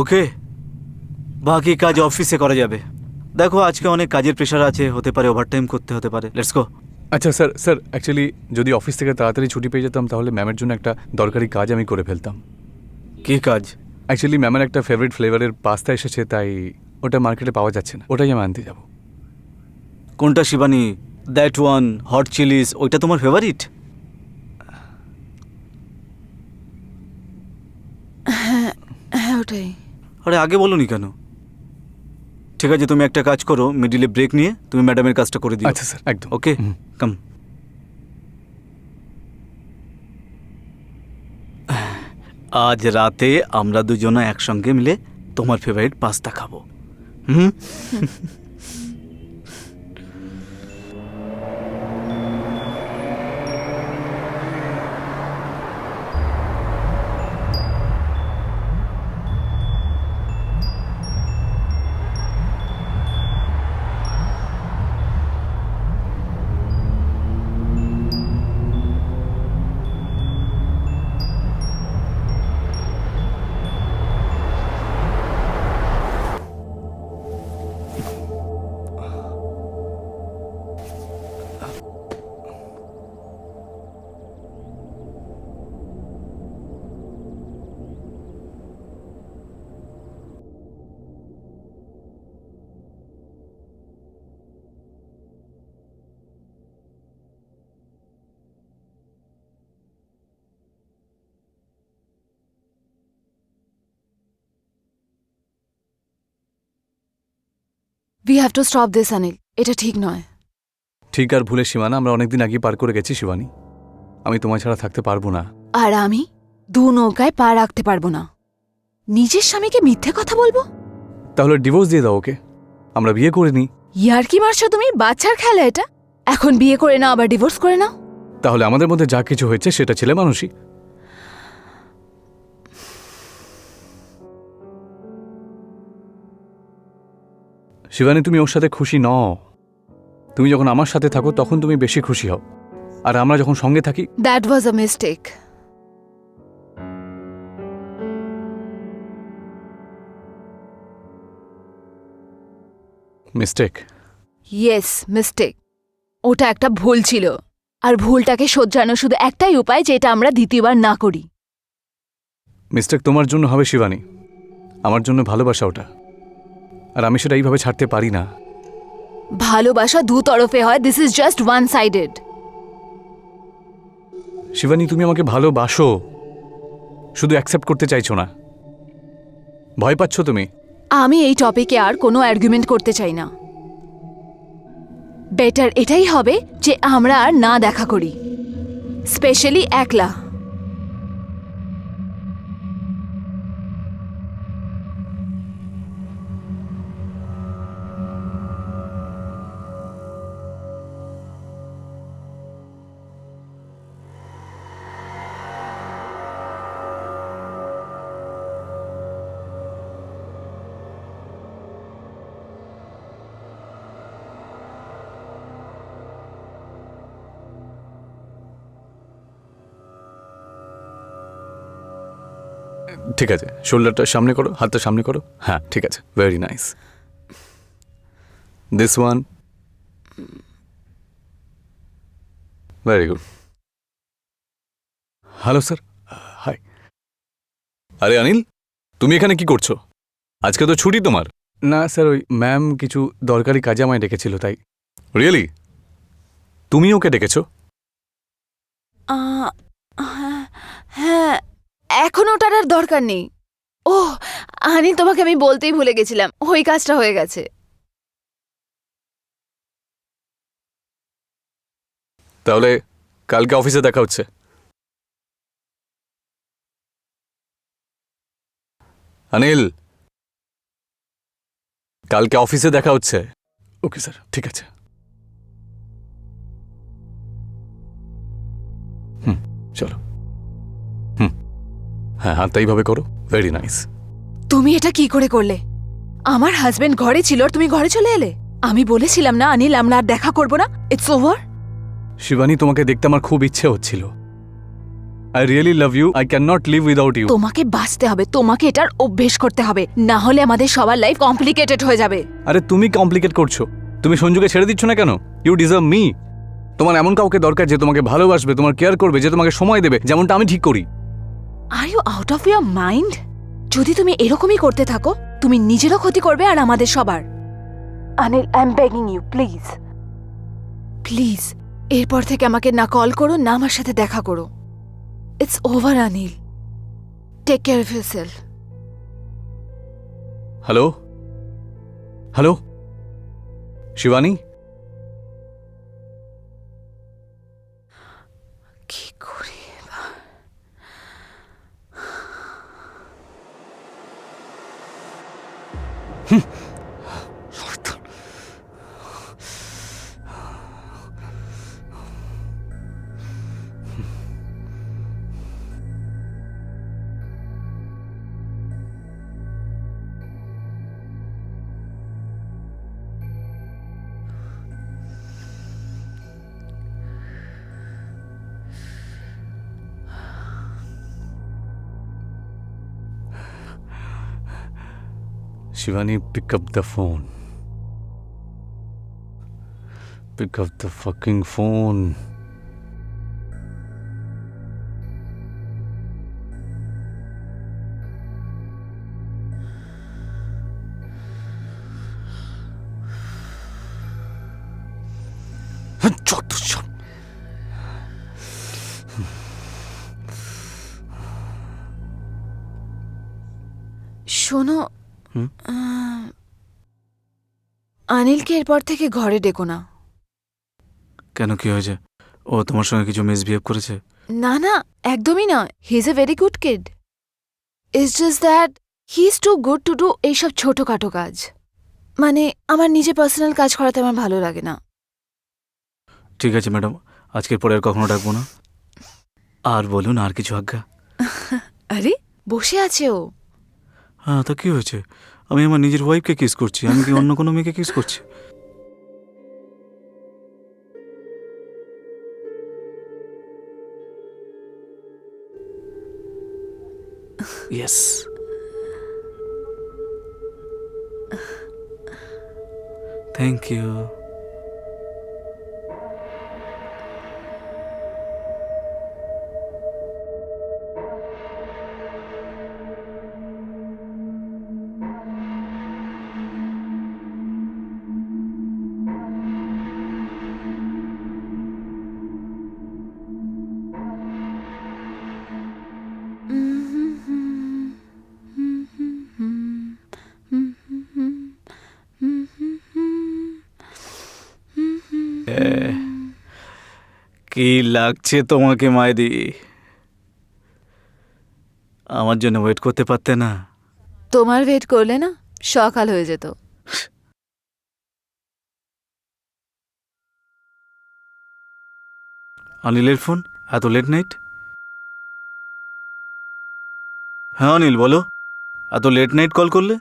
ওকে, বাকি কাজ অফিসে করা যাবে। দেখো আজকে অনেক কাজের প্রেশার আছে, হতে পারে ওভারটাইম করতে হতে পারে। Let's go. আচ্ছা স্যার, স্যার অ্যাকচুয়ালি যদি অফিস থেকে তাড়াতাড়ি ছুটি পেয়ে যেতাম তাহলে ম্যামের জন্য একটা দরকারি কাজ আমি করে ফেলতাম। কি কাজ? অ্যাকচুয়ালি ম্যামের একটা ফেভারিট ফ্লেভারের পাস্তা এসেছে, তাই ওটা মার্কেটে পাওয়া যাচ্ছে না, ওটাই আমি আনতে যাব। কোনটা Shivani? That one hot chillies, ওইটা তোমার ফেভারিট? হ্যাঁ ওটাই। আরে আগে বলোনি কেন? ঠিক আছে, তুমি একটা কাজ করো, মিডিলে ব্রেক নিয়ে তুমি ম্যাডামের কাজটা করে দিও। আচ্ছা স্যার, একদম। ওকে, হুম। কাম। আজ রাতে আমরা দুজনে একসঙ্গে মিলে তোমার ফেভারিট পাস্তা খাবো। Hmm. We have to stop this Anil, এটা ঠিক নয়। ঠিক আর ভুলের সীমানা আমরা অনেকদিন আগে পার করে গেছি শিবানী। আমি তোমার ছাড়া থাকতে পারবো না। আর আমি দু নৌকায় পা রাখতে পারবো না। নিজের স্বামীকে মিথ্যে কথা বলবো? তাহলে ডিভোর্স দিয়ে দাও ওকে, আমরা বিয়ে করে নিই। ইয়ার কি মারছো তুমি? বাচ্চার খেলা এটা। এখন বিয়ে করে নাও আবার ডিভোর্স করে নাও। তাহলে আমাদের মধ্যে যা কিছু হয়েছে সেটা ছেলে মানুষই। শিবানী, তুমি ওর সাথে খুশি নও। তুমি যখন আমার সাথে থাকো তখন তুমি বেশি খুশি হও, আর আমরা যখন সঙ্গে থাকি। That was a mistake. Mistake? Yes, mistake. ওটা একটা ভুল ছিল, আর ভুলটাকে শোধরানোর শুধু একটাই উপায়, যেটা আমরা দ্বিতীয়বার না করি। মিস্টেক তোমার জন্য হবে শিবানী, আমার জন্য ভালোবাসা ওটা, আর আমি সেটা এইভাবে ছাড়তে পারি না। ভালোবাসা দু তরফে হয়, this is just one sided. Shivani, তুমি আমাকে ভালোবাসো, শুধু অ্যাকসেপ্ট করতে চাইছো না। ভয় পাচ্ছ তুমি। আমি এই টপিকে আর কোনো আর্গুমেন্ট করতে চাই না। বেটার এটাই হবে যে আমরা আর না দেখা করি, স্পেশালি একলা। ঠিক আছে, শোল্ডারটা সামনে করো, হাতটা সামনে করো। হ্যাঁ, ঠিক আছে, very nice. This one, very good. Hello sir, hi. আরে অনিল, তুমি এখানে কি করছো? আজকে তো ছুটি তোমার। না স্যার, ওই ম্যাম কিছু দরকারি কাজে আমায় ডেকেছিল তাই। রিয়েলি? তুমি ওকে ডেকেছো? হ্যাঁ, এখন ওটার আর দরকার নেই। ওহ আনি, তোমাকে আমি বলতেই ভুলে গেছিলাম, ওই কাজটা হয়ে গেছে। তাহলে কালকে অফিসে দেখা হচ্ছে। অনিল, কালকে অফিসে দেখা হচ্ছে। ওকে স্যার, ঠিক আছে। চলো। হ্যাঁ, হাতটা এইভাবে করো, ভেরি নাইস। তুমি এটা কি করে করলে? আমার হাজবেন্ড ঘরে ছিল আর তুমি ঘরে চলে এলে। আমি বলেছিলাম না অনিল, আমরা আর দেখা করবো না, ইটস ওভার। শিবানী, তোমাকে দেখতে আমার খুব ইচ্ছে হচ্ছিল। I really love you, I can not live without you. তোমাকে বাঁচতে হবে, তোমাকে এটার অভ্যেস করতে হবে, না হলে আমাদের সবার লাইফ কমপ্লিকেটেড হয়ে যাবে। আরে তুমি কমপ্লিকেট করছো, তুমি সঞ্জুকে ছেড়ে দিচ্ছ না কেন? You deserve me. তোমার এমন কাউকে দরকার যে তোমাকে ভালোবাসবে, তোমার কেয়ার করবে, যে তোমাকে সময় দেবে, যেমনটা আমি ঠিক করি। Are you out of your mind? যদি তুমি এরকমই করতে থাকো, তুমি নিজেরও ক্ষতি করবে আর আমাদের সবার। Anil, I am begging you, please please, এরপর থেকে আমাকে না কল করো না আমার সাথে দেখা করো। It's over Anil, take care of yourself. Hello, hello Shivani. কি করি এবার? Shivani, pick up the phone. Pick up the fucking phone. যত সব। শোনো, অনিলকে এরপর থেকে ঘরে ডেকো না। কেন, কি হয়েছে? ও তোমার সঙ্গে কিছু মিসবিহেভ করেছে? না না, একদমই না। He is a very good kid. It's just that he is too good to do এইসব ছোটখাটো কাজ। মানে আমার নিজে পার্সোনাল কাজ করাতে আমার ভালো লাগে না। ঠিক আছে ম্যাডাম, আজকের পরে আর কখনো ডাকবো না। আর বলুন, আর কিছু আজ্ঞা? আরে বসে আছে ও। হ্যাঁ, তা কি হয়েছে? আমি আমার নিজের ওয়াইফকে কিস করছি, আমি কি অন্য কোনো মেয়েকে কিস করছি? ইয়েস। Thank you. কি লাগছে তোমাকে মাইদি? আমার জন্য ওয়েট করতে পারতে না? তোমার ওয়েট করলে না সকাল হয়ে যেত। অনিলের ফোন? এত লেট নাইট? হ্যাঁ অনিল, বলো। এত লেট নাইট কল করলে?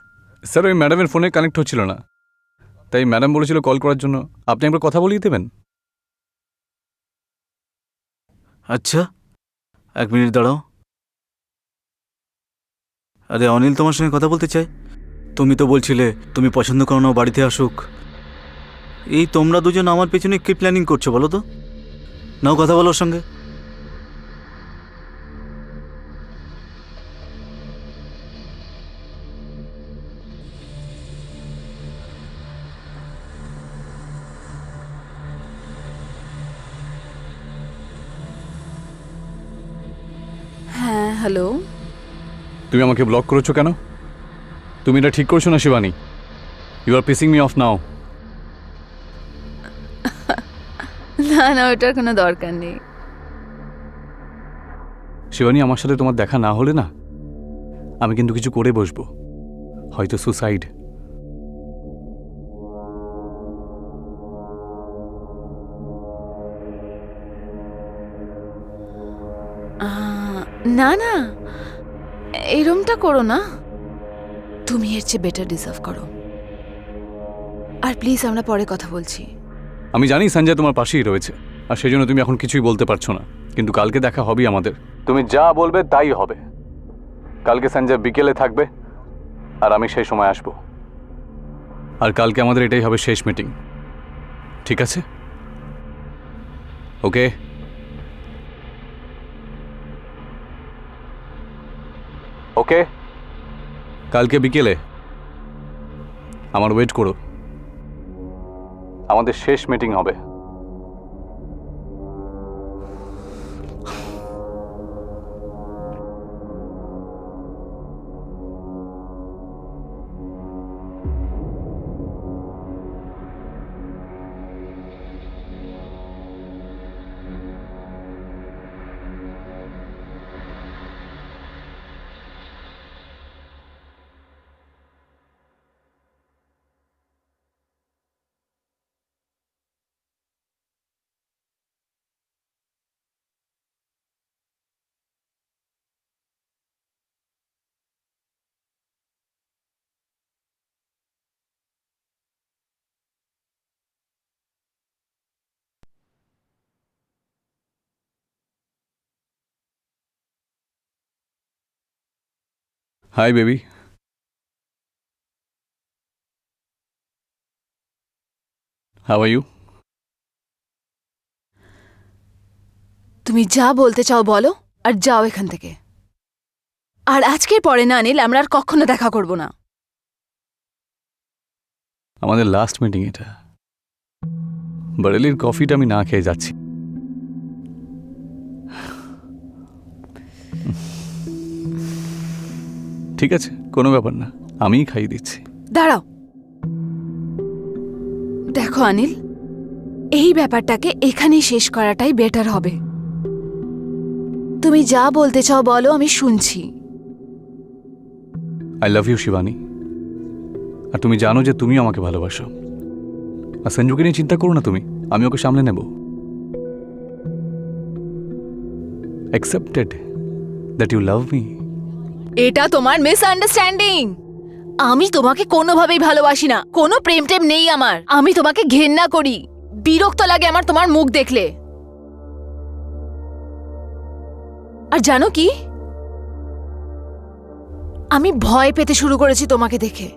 স্যার ওই ম্যাডামের ফোনে কানেক্ট হচ্ছিল না, তাই ম্যাডাম বলেছিল কল করার জন্য। আপনি একবার কথা বলিয়ে দেবেন? আচ্ছা, 1 মিনিট দাঁড়াও। আরে অনিল তোমার সঙ্গে কথা বলতে চাই। তুমি তো বলছিলে তুমি পছন্দ করো না ও বাড়িতে আসুক। এই তোমরা দুজন আমার পেছনে কি প্ল্যানিং করছো বলো তো? নাও কথা বলো ওর সঙ্গে। হ্যাঁ হ্যালো। তুমি আমাকে ব্লক করেছো কেন? তুমি এটা ঠিক করছো না Shivani. You are pissing me off now. না না, ওটার কোনো দরকার নেই। শিবানী, আমার সাথে তোমার দেখা না হলে না, আমি কিন্তু কিছু করে বসবো, হয়তো সুসাইড। না না, এরমটা করো না। তুমি এর চেয়ে বেটার ডিজার্ভ করো। আর প্লিজ আমরা পরে কথা বলছি। আমি জানি সঞ্জয় তোমার পাশেই রয়েছে, আর সেই জন্য তুমি এখন কিছুই বলতে পারছো না, কিন্তু কালকে দেখা হবেই আমাদের। তুমি যা বলবে তাই হবে। কালকে সঞ্জয় বিকেলে থাকবে, আর আমি সেই সময় আসব। আর কালকে আমাদের এটাই হবে শেষ মিটিং, ঠিক আছে? ওকে? ওকে, কালকে বিকেলে আমার ওয়েট করো, আমাদের শেষ মিটিং হবে। Hi, baby. How are you? তুমি যা বলতে চাও বলো, আর যাও এখান থেকে। আর আজকের পরে না অনিল, আমরা আর কখনো দেখা করব না। আমাদের লাস্ট মিটিং এটা। বারেলির কফিটা আমি না খেয়ে যাচ্ছি। ঠিক আছে, কোনো ব্যাপার না, আমিই খাইয়ে দিচ্ছি। দাঁড়াও। দেখো অনিল, এই ব্যাপারটাকে এখানেই শেষ করাটাই বেটার হবে। তুমি যা বলতে চাও বলো, আমি শুনছি। আই লাভ ইউ শিবানী, আর তুমি জানো যে তুমি আমাকে ভালোবাসো। আর সঞ্জুকে নিয়ে চিন্তা করো না তুমি, আমি ওকে সামলে নেব। Accepted that you love me. এটা তোমার মিসআন্ডারস্ট্যান্ডিং। আমি তোমাকে কোনোভাবেই ভালোবাসি না, কোনো প্রেম টেম নেই আমার। আমি তোমাকে ঘেন্না করি, বিরক্ত লাগে আমার তোমার মুখ দেখলে। আর জানো কি, আমি ভয় পেতে শুরু করেছি তোমাকে দেখে।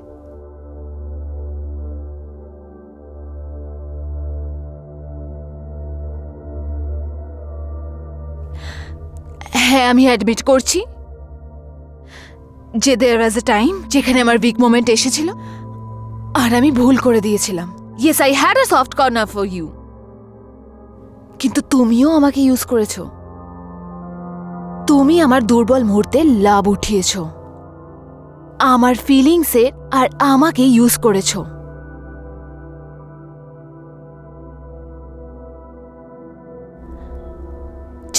হ্যাঁ, আমি অ্যাডমিট করছি যে দেয়ার ওয়াজ এ টাইম যেখানে আমার উইক মোমেন্ট এসেছিল, আর আমি ভুল করে দিয়েছিলাম। Yes, I had a soft corner for you, কিন্তু তুমিও আমাকে ইউজ করেছো। তুমি আমার দুর্বল মুহূর্তে লাভ উঠিয়েছো, আমার ফিলিংসের, আর আমাকে ইউজ করেছো।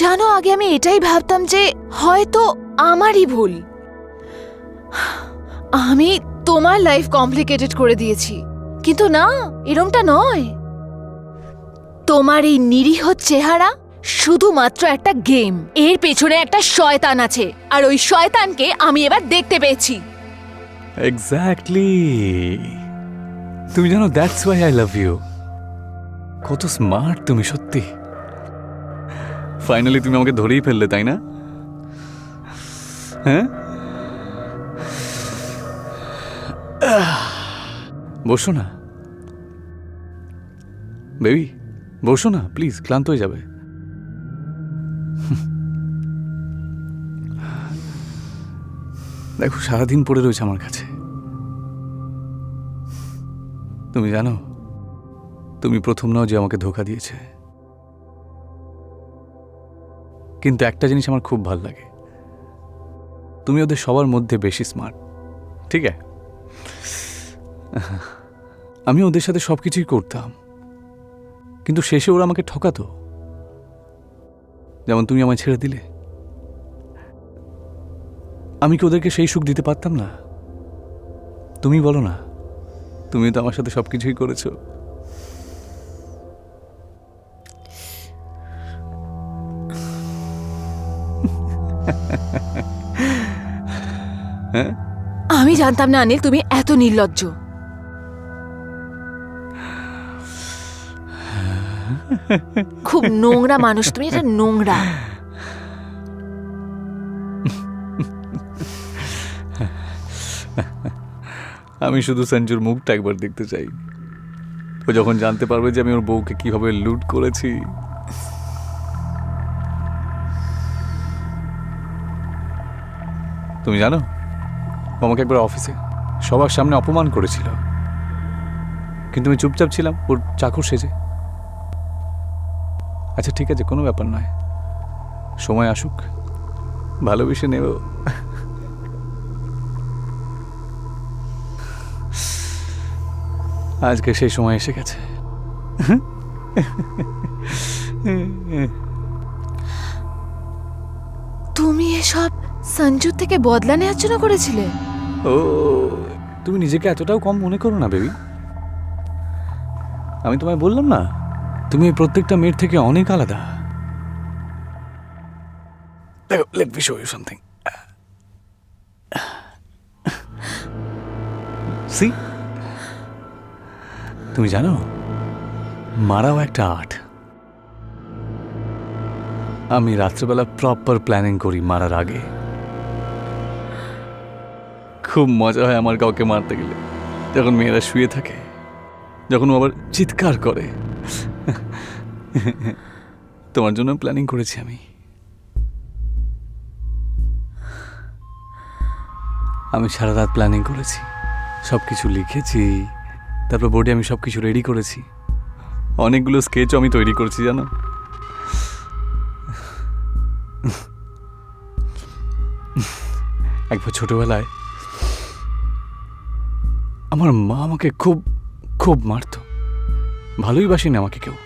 জানো, আগে আমি এটাই ভাবতাম যে হয়তো আমারই ভুল, আমি তোমার লাইফ কমপ্লিকেটেড করে দিয়েছি। কিন্তু না, এরমটা নয়। তোমার এই নিরীহ চেহারা শুধুমাত্র একটা গেম, এর পেছনে একটা শয়তান আছে, আর ওই শয়তানকে আমি এবার দেখতে পেয়েছি। এক্স্যাক্টলি, তুমি জানো that's why I love you. কত স্মার্ট তুমি সত্যি। ফাইনালি তুমি আমাকে ধরেই ফেললে, তাই না? হ্যাঁ, বসো না বেবি, বসো না প্লিজ, ক্লান্ত হয়ে যাবে। দেখো, সারাদিন পড়ে রয়েছে আমার কাছে। তুমি জানো, তুমি প্রথম নাও যে আমাকে ধোঁকা দিয়েছে। কিন্তু একটা জিনিস আমার খুব ভাল লাগে, তুমি ওদের সবার মধ্যে বেশি স্মার্ট। ঠিক আছে, আমি ওদের সাথে সবকিছুই করতাম, কিন্তু শেষে ওরা আমাকে ঠকাতো। যেমন তুমি আমায় ছেড়ে দিলে, আমি কি ওদেরকে সেই সুখ দিতে পারতাম না? তুমি বলো না, তুমি তো আমার সাথে সবকিছুই করেছো। হ্যাঁ, আমি জানতাম না অনিল, তুমি এত নির্লজ্জ। খুব নোংরা মানুষ তুমি, এটা নোংরা। আমি শুধু সঞ্জুর মুখটা একবার দেখতে চাই। ও যখন জানতে পারবে যে আমি ওর বউকে কিভাবে লুট করেছি। তুমি জানো, ও আমাকে একবার অফিসে সবার সামনে অপমান করেছিল, কিন্তু আমি চুপচাপ ছিলাম ওর চাকর সেজে। আচ্ছা ঠিক আছে, কোনো ব্যাপার নয়, সময় আসুক, ভালোবেসে নেব। আজকে সেই সময় এসে গেছে। তুমি এসব সঞ্জুর থেকে বদলা নেওয়ার জন্য করেছিলে? ও, তুমি নিজেকে এতটাও কম মনে করো না বেবি। আমি তোমায় বললাম না, তুমি এই প্রত্যেকটা মেয়ের থেকে অনেক আলাদা। দেখো, let me show you something. See, তুমি জানো, মারাও একটা আর্ট। আমি রাত্রেবেলা প্রপার প্ল্যানিং করি মারার আগে। খুব মজা হয় আমার কাউকে মারতে গেলে, যখন মেয়েরা শুয়ে থাকে, যখন ও আবার চিৎকার করে। তোমার জন্য প্ল্যানিং করেছি আমি। আমি সারা রাত প্ল্যানিং করেছি, সব কিছু লিখেছি, তারপর বোর্ডে আমি সব কিছু রেডি করেছি। অনেকগুলো স্কেচও আমি তৈরি করেছি জানো। একবার ছোটবেলায় আমার মা আমাকে খুব খুব মারতো, ভালোই বাসি না আমাকে কেউ।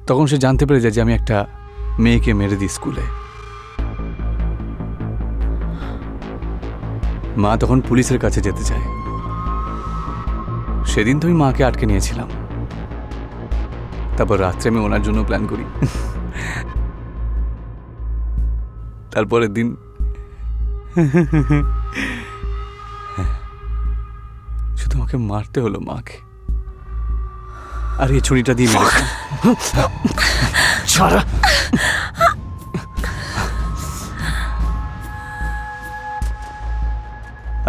তখন সে জানতে পেরে যায় যে আমি একটা মেয়েকে মেরে দিই স্কুলে। মা তখন পুলিশের কাছে যেতে চায়। সেদিন তো আমি মাকে আটকে নিয়েছিলাম। তারপর রাত্রে আমি ওনার জন্য প্ল্যান করি। তারপরের দিন শুধু আমাকে মারতে হলো মাকে, আর এই ছুরিটা দিয়ে মেরেছে। ছাড়া।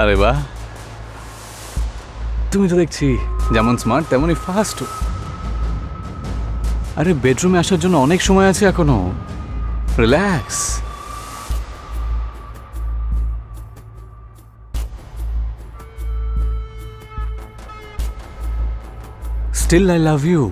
আরে বাহ, তুমি তো দেখছি যেমন স্মার্ট তেমনই ফাস্ট। আরে বেডরুমে আসার জন্য অনেক সময় আছে এখনো, relax. Still I love you.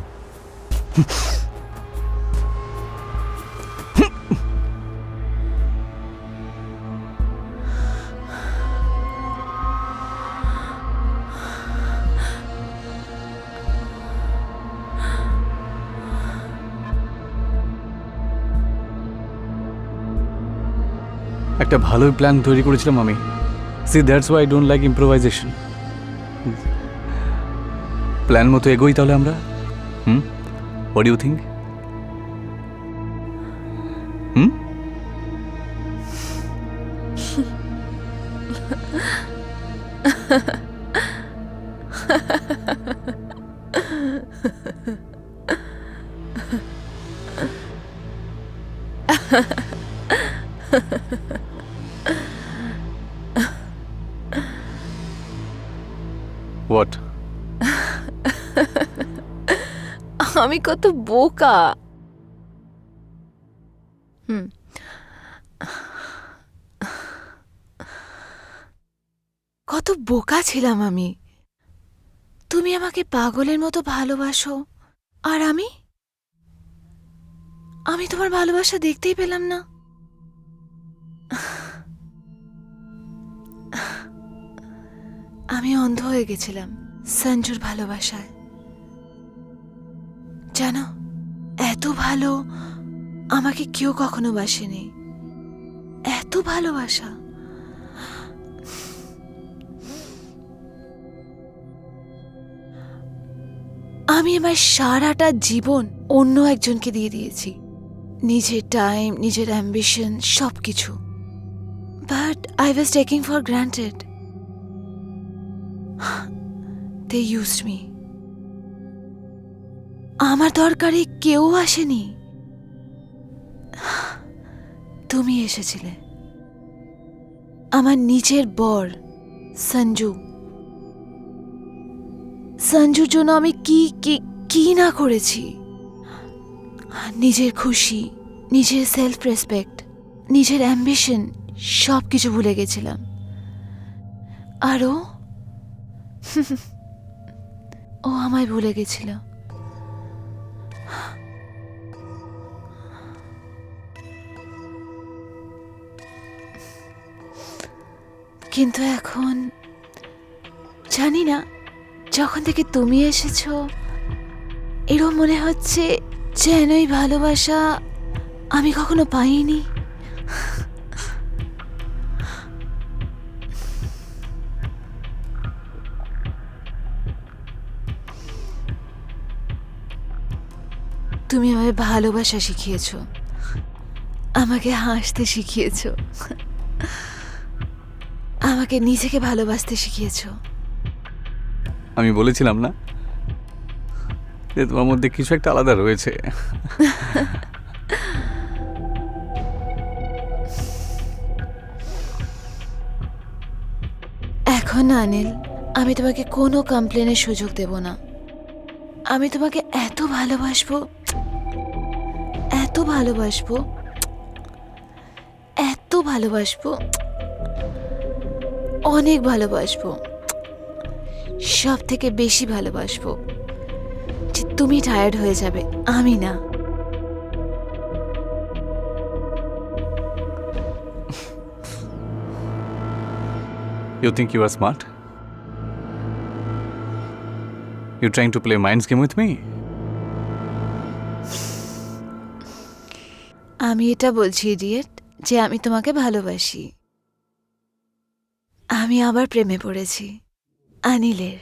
একটা ভালো প্ল্যান তৈরি করেছিলাম আমি। See, that's why I don't like improvisation. Plan মতো এগোই তাহলে আমরা। What do you think? What? আমি কত বোকা। কত বোকা ছিলাম আমি। তুমি আমাকে পাগলের মতো ভালোবাসো, আর আমি তোমার ভালোবাসা দেখতেই পেলাম না। আমি অন্ধ হয়ে গেছিলাম সঞ্জুর ভালোবাসায়। জানো, এত ভালো আমাকে কেউ কখনো বাসেনি। এত ভালোবাসা। আমি আমার সারাটা জীবন অন্য একজনকে দিয়ে দিয়েছি, নিজের টাইম, নিজের অ্যাম্বিশন, সবকিছু। But I was taking for granted. They used me. আমার দরকারে কেউ আসেনি, তুমি এসেছিলে। আমার নিজের বর সঞ্জু। সঞ্জুর জন্য আমি কি কি কি না করেছি। নিজের খুশি, নিজের সেলফ রেসপেক্ট, নিজের অ্যাম্বিশন সব কিছু ভুলে গেছিলাম। আরও ও আমায় ভুলে গেছিল। কিন্তু এখন জানি না, যখন থেকে তুমি এসেছো এরকম মনে হচ্ছে যেন এই ভালোবাসা আমি কখনো পাইনি। তুমি আমায় ভালোবাসা শিখিয়েছো, আমাকে হাসতে শিখিয়েছো, আমাকে নিজেকে ভালোবাসতে শিখিয়েছো। আমি বলেছিলাম না যে তোমার মধ্যে কিছু একটা আলাদা রয়েছে। এখন অনিল, আমি তোমাকে কোনো কমপ্লেনের সুযোগ দেব না। আমি তোমাকে এত ভালোবাসবো, এত ভালোবাসবো, এত ভালোবাসবো, অনেক ভালোবাসবো, সব থেকে বেশি ভালোবাসবো যে তুমি টায়ার্ড হয়ে যাবে, আমি না। You think you are smart? You trying to play minds game with me? আমি এটা বলছি ইডিয়েট যে আমি তোমাকে ভালোবাসি। আমি আবার প্রেমে পড়েছি অনিলের।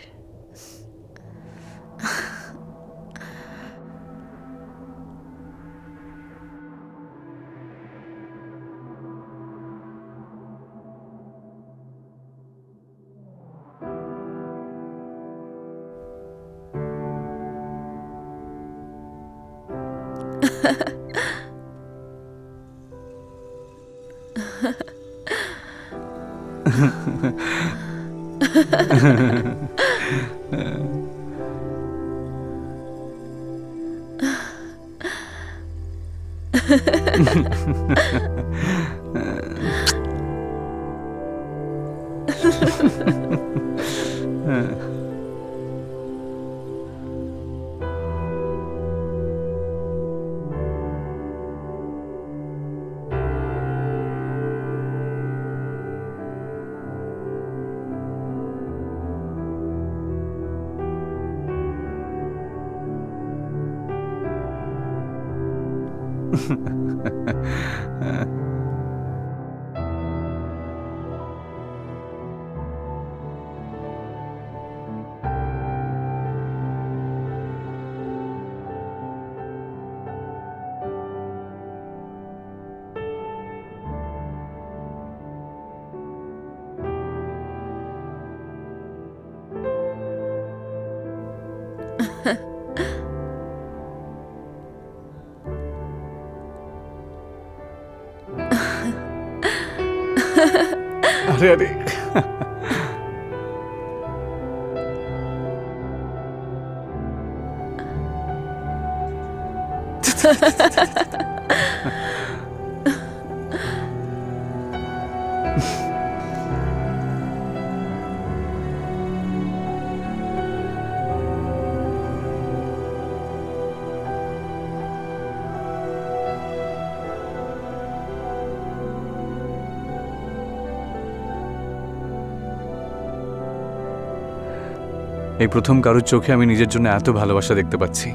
আরে আরে এই প্রথম কারোর চোখে আমি নিজের জন্য এত ভালোবাসা দেখতে পাচ্ছি।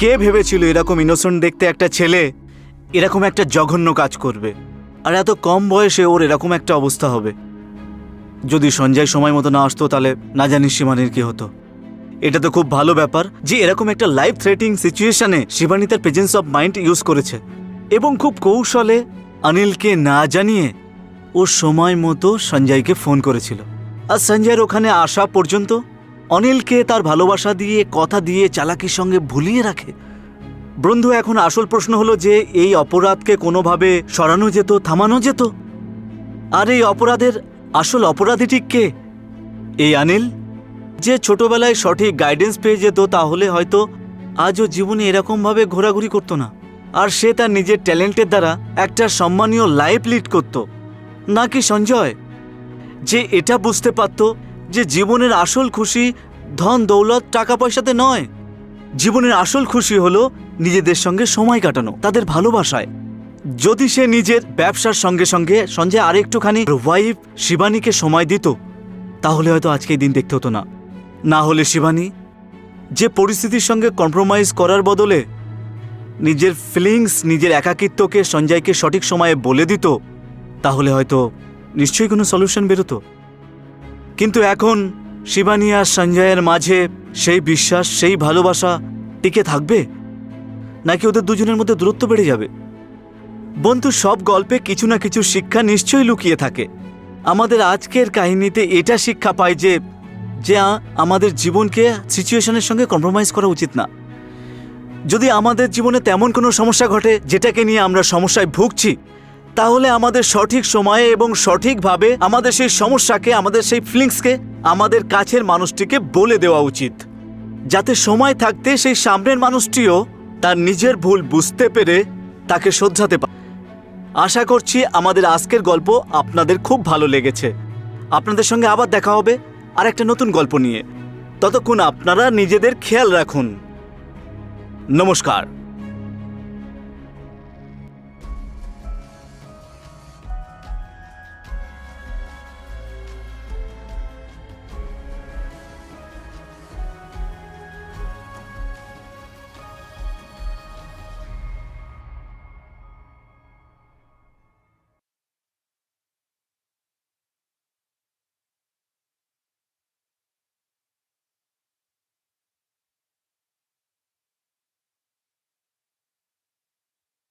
কে ভেবেছিল এরকম ইনোসেন্ট দেখতে একটা ছেলে এরকম একটা জঘন্য কাজ করবে, আর এত কম বয়সে ওর এরকম একটা অবস্থা হবে। যদি সঞ্জয় সময় মতো না আসতো তাহলে না জানি শিবানীর কি হতো। এটা তো খুব ভালো ব্যাপার যে এরকম একটা লাইফ থ্রেটিং সিচুয়েশনে শিবানী তার প্রেজেন্স অফ মাইন্ড ইউজ করেছে এবং খুব কৌশলে অনিলকে না জানিয়ে ও সময় মতো সঞ্জয়কে ফোন করেছিল। আর সঞ্জয়ের ওখানে আসা পর্যন্ত অনিলকে তার ভালোবাসা দিয়ে কথা দিয়ে চালাকির সঙ্গে ভুলিয়ে রাখে। বন্ধু, এখন আসল প্রশ্ন হলো যে এই অপরাধকে কোনোভাবে সরানো যেত, থামানো যেত। আর এই অপরাধের আসল অপরাধীটি কে? এই অনিল, যে ছোটবেলায় সঠিক গাইডেন্স পেয়ে যেত তাহলে হয়তো আজও জীবনে এরকমভাবে ঘোরাঘুরি করতো না, আর সে তার নিজের ট্যালেন্টের দ্বারা একটা সম্মানীয় লাইফ লিড করত। নাকি সঞ্জয়, যে এটা বুঝতে পারত যে জীবনের আসল খুশি ধন দৌলত টাকা পয়সাতে নয়, জীবনের আসল খুশি হলো নিজেদের সঙ্গে সময় কাটানো, তাদের ভালোবাসায়। যদি সে নিজের ব্যবসার সঙ্গে সঙ্গে সঞ্জয় আরেকটুখানি ওয়াইফ শিবানীকে সময় দিত তাহলে হয়তো আজকে এই দিন দেখতে হতো না। না হলে শিবানী যে পরিস্থিতির সঙ্গে কম্প্রোমাইজ করার বদলে নিজের ফিলিংস, নিজের একাকিত্বকে সঞ্জয়কে সঠিক সময়ে বলে দিত তাহলে হয়তো নিশ্চয়ই কোনো সলিউশন বেরোতো। কিন্তু এখন শিবানী আর সঞ্জয়ের মাঝে সেই বিশ্বাস, সেই ভালোবাসা টিকে থাকবে, নাকি ওদের দুজনের মধ্যে দূরত্ব বেড়ে যাবে? বন্ধু, সব গল্পে কিছু না কিছু শিক্ষা নিশ্চয়ই লুকিয়ে থাকে। আমাদের আজকের কাহিনীতে এটা শিক্ষা পাই যে আমাদের জীবনকে সিচুয়েশনের সঙ্গে কম্প্রোমাইজ করা উচিত না। যদি আমাদের জীবনে তেমন কোনো সমস্যা ঘটে যেটাকে নিয়ে আমরা সমস্যায় ভুগছি, তাহলে আমাদের সঠিক সময়ে এবং সঠিকভাবে আমাদের সেই সমস্যাকে, আমাদের সেই ফিলিংসকে আমাদের কাছের মানুষটিকে বলে দেওয়া উচিত, যাতে সময় থাকতে সেই সামনের মানুষটিও তার নিজের ভুল বুঝতে পেরে তাকে শোধরাতে পারে। আশা করছি আমাদের আজকের গল্প আপনাদের খুব ভালো লেগেছে। আপনাদের সঙ্গে আবার দেখা হবে আর একটা নতুন গল্প নিয়ে। ততক্ষণ আপনারা নিজেদের খেয়াল রাখুন। নমস্কার।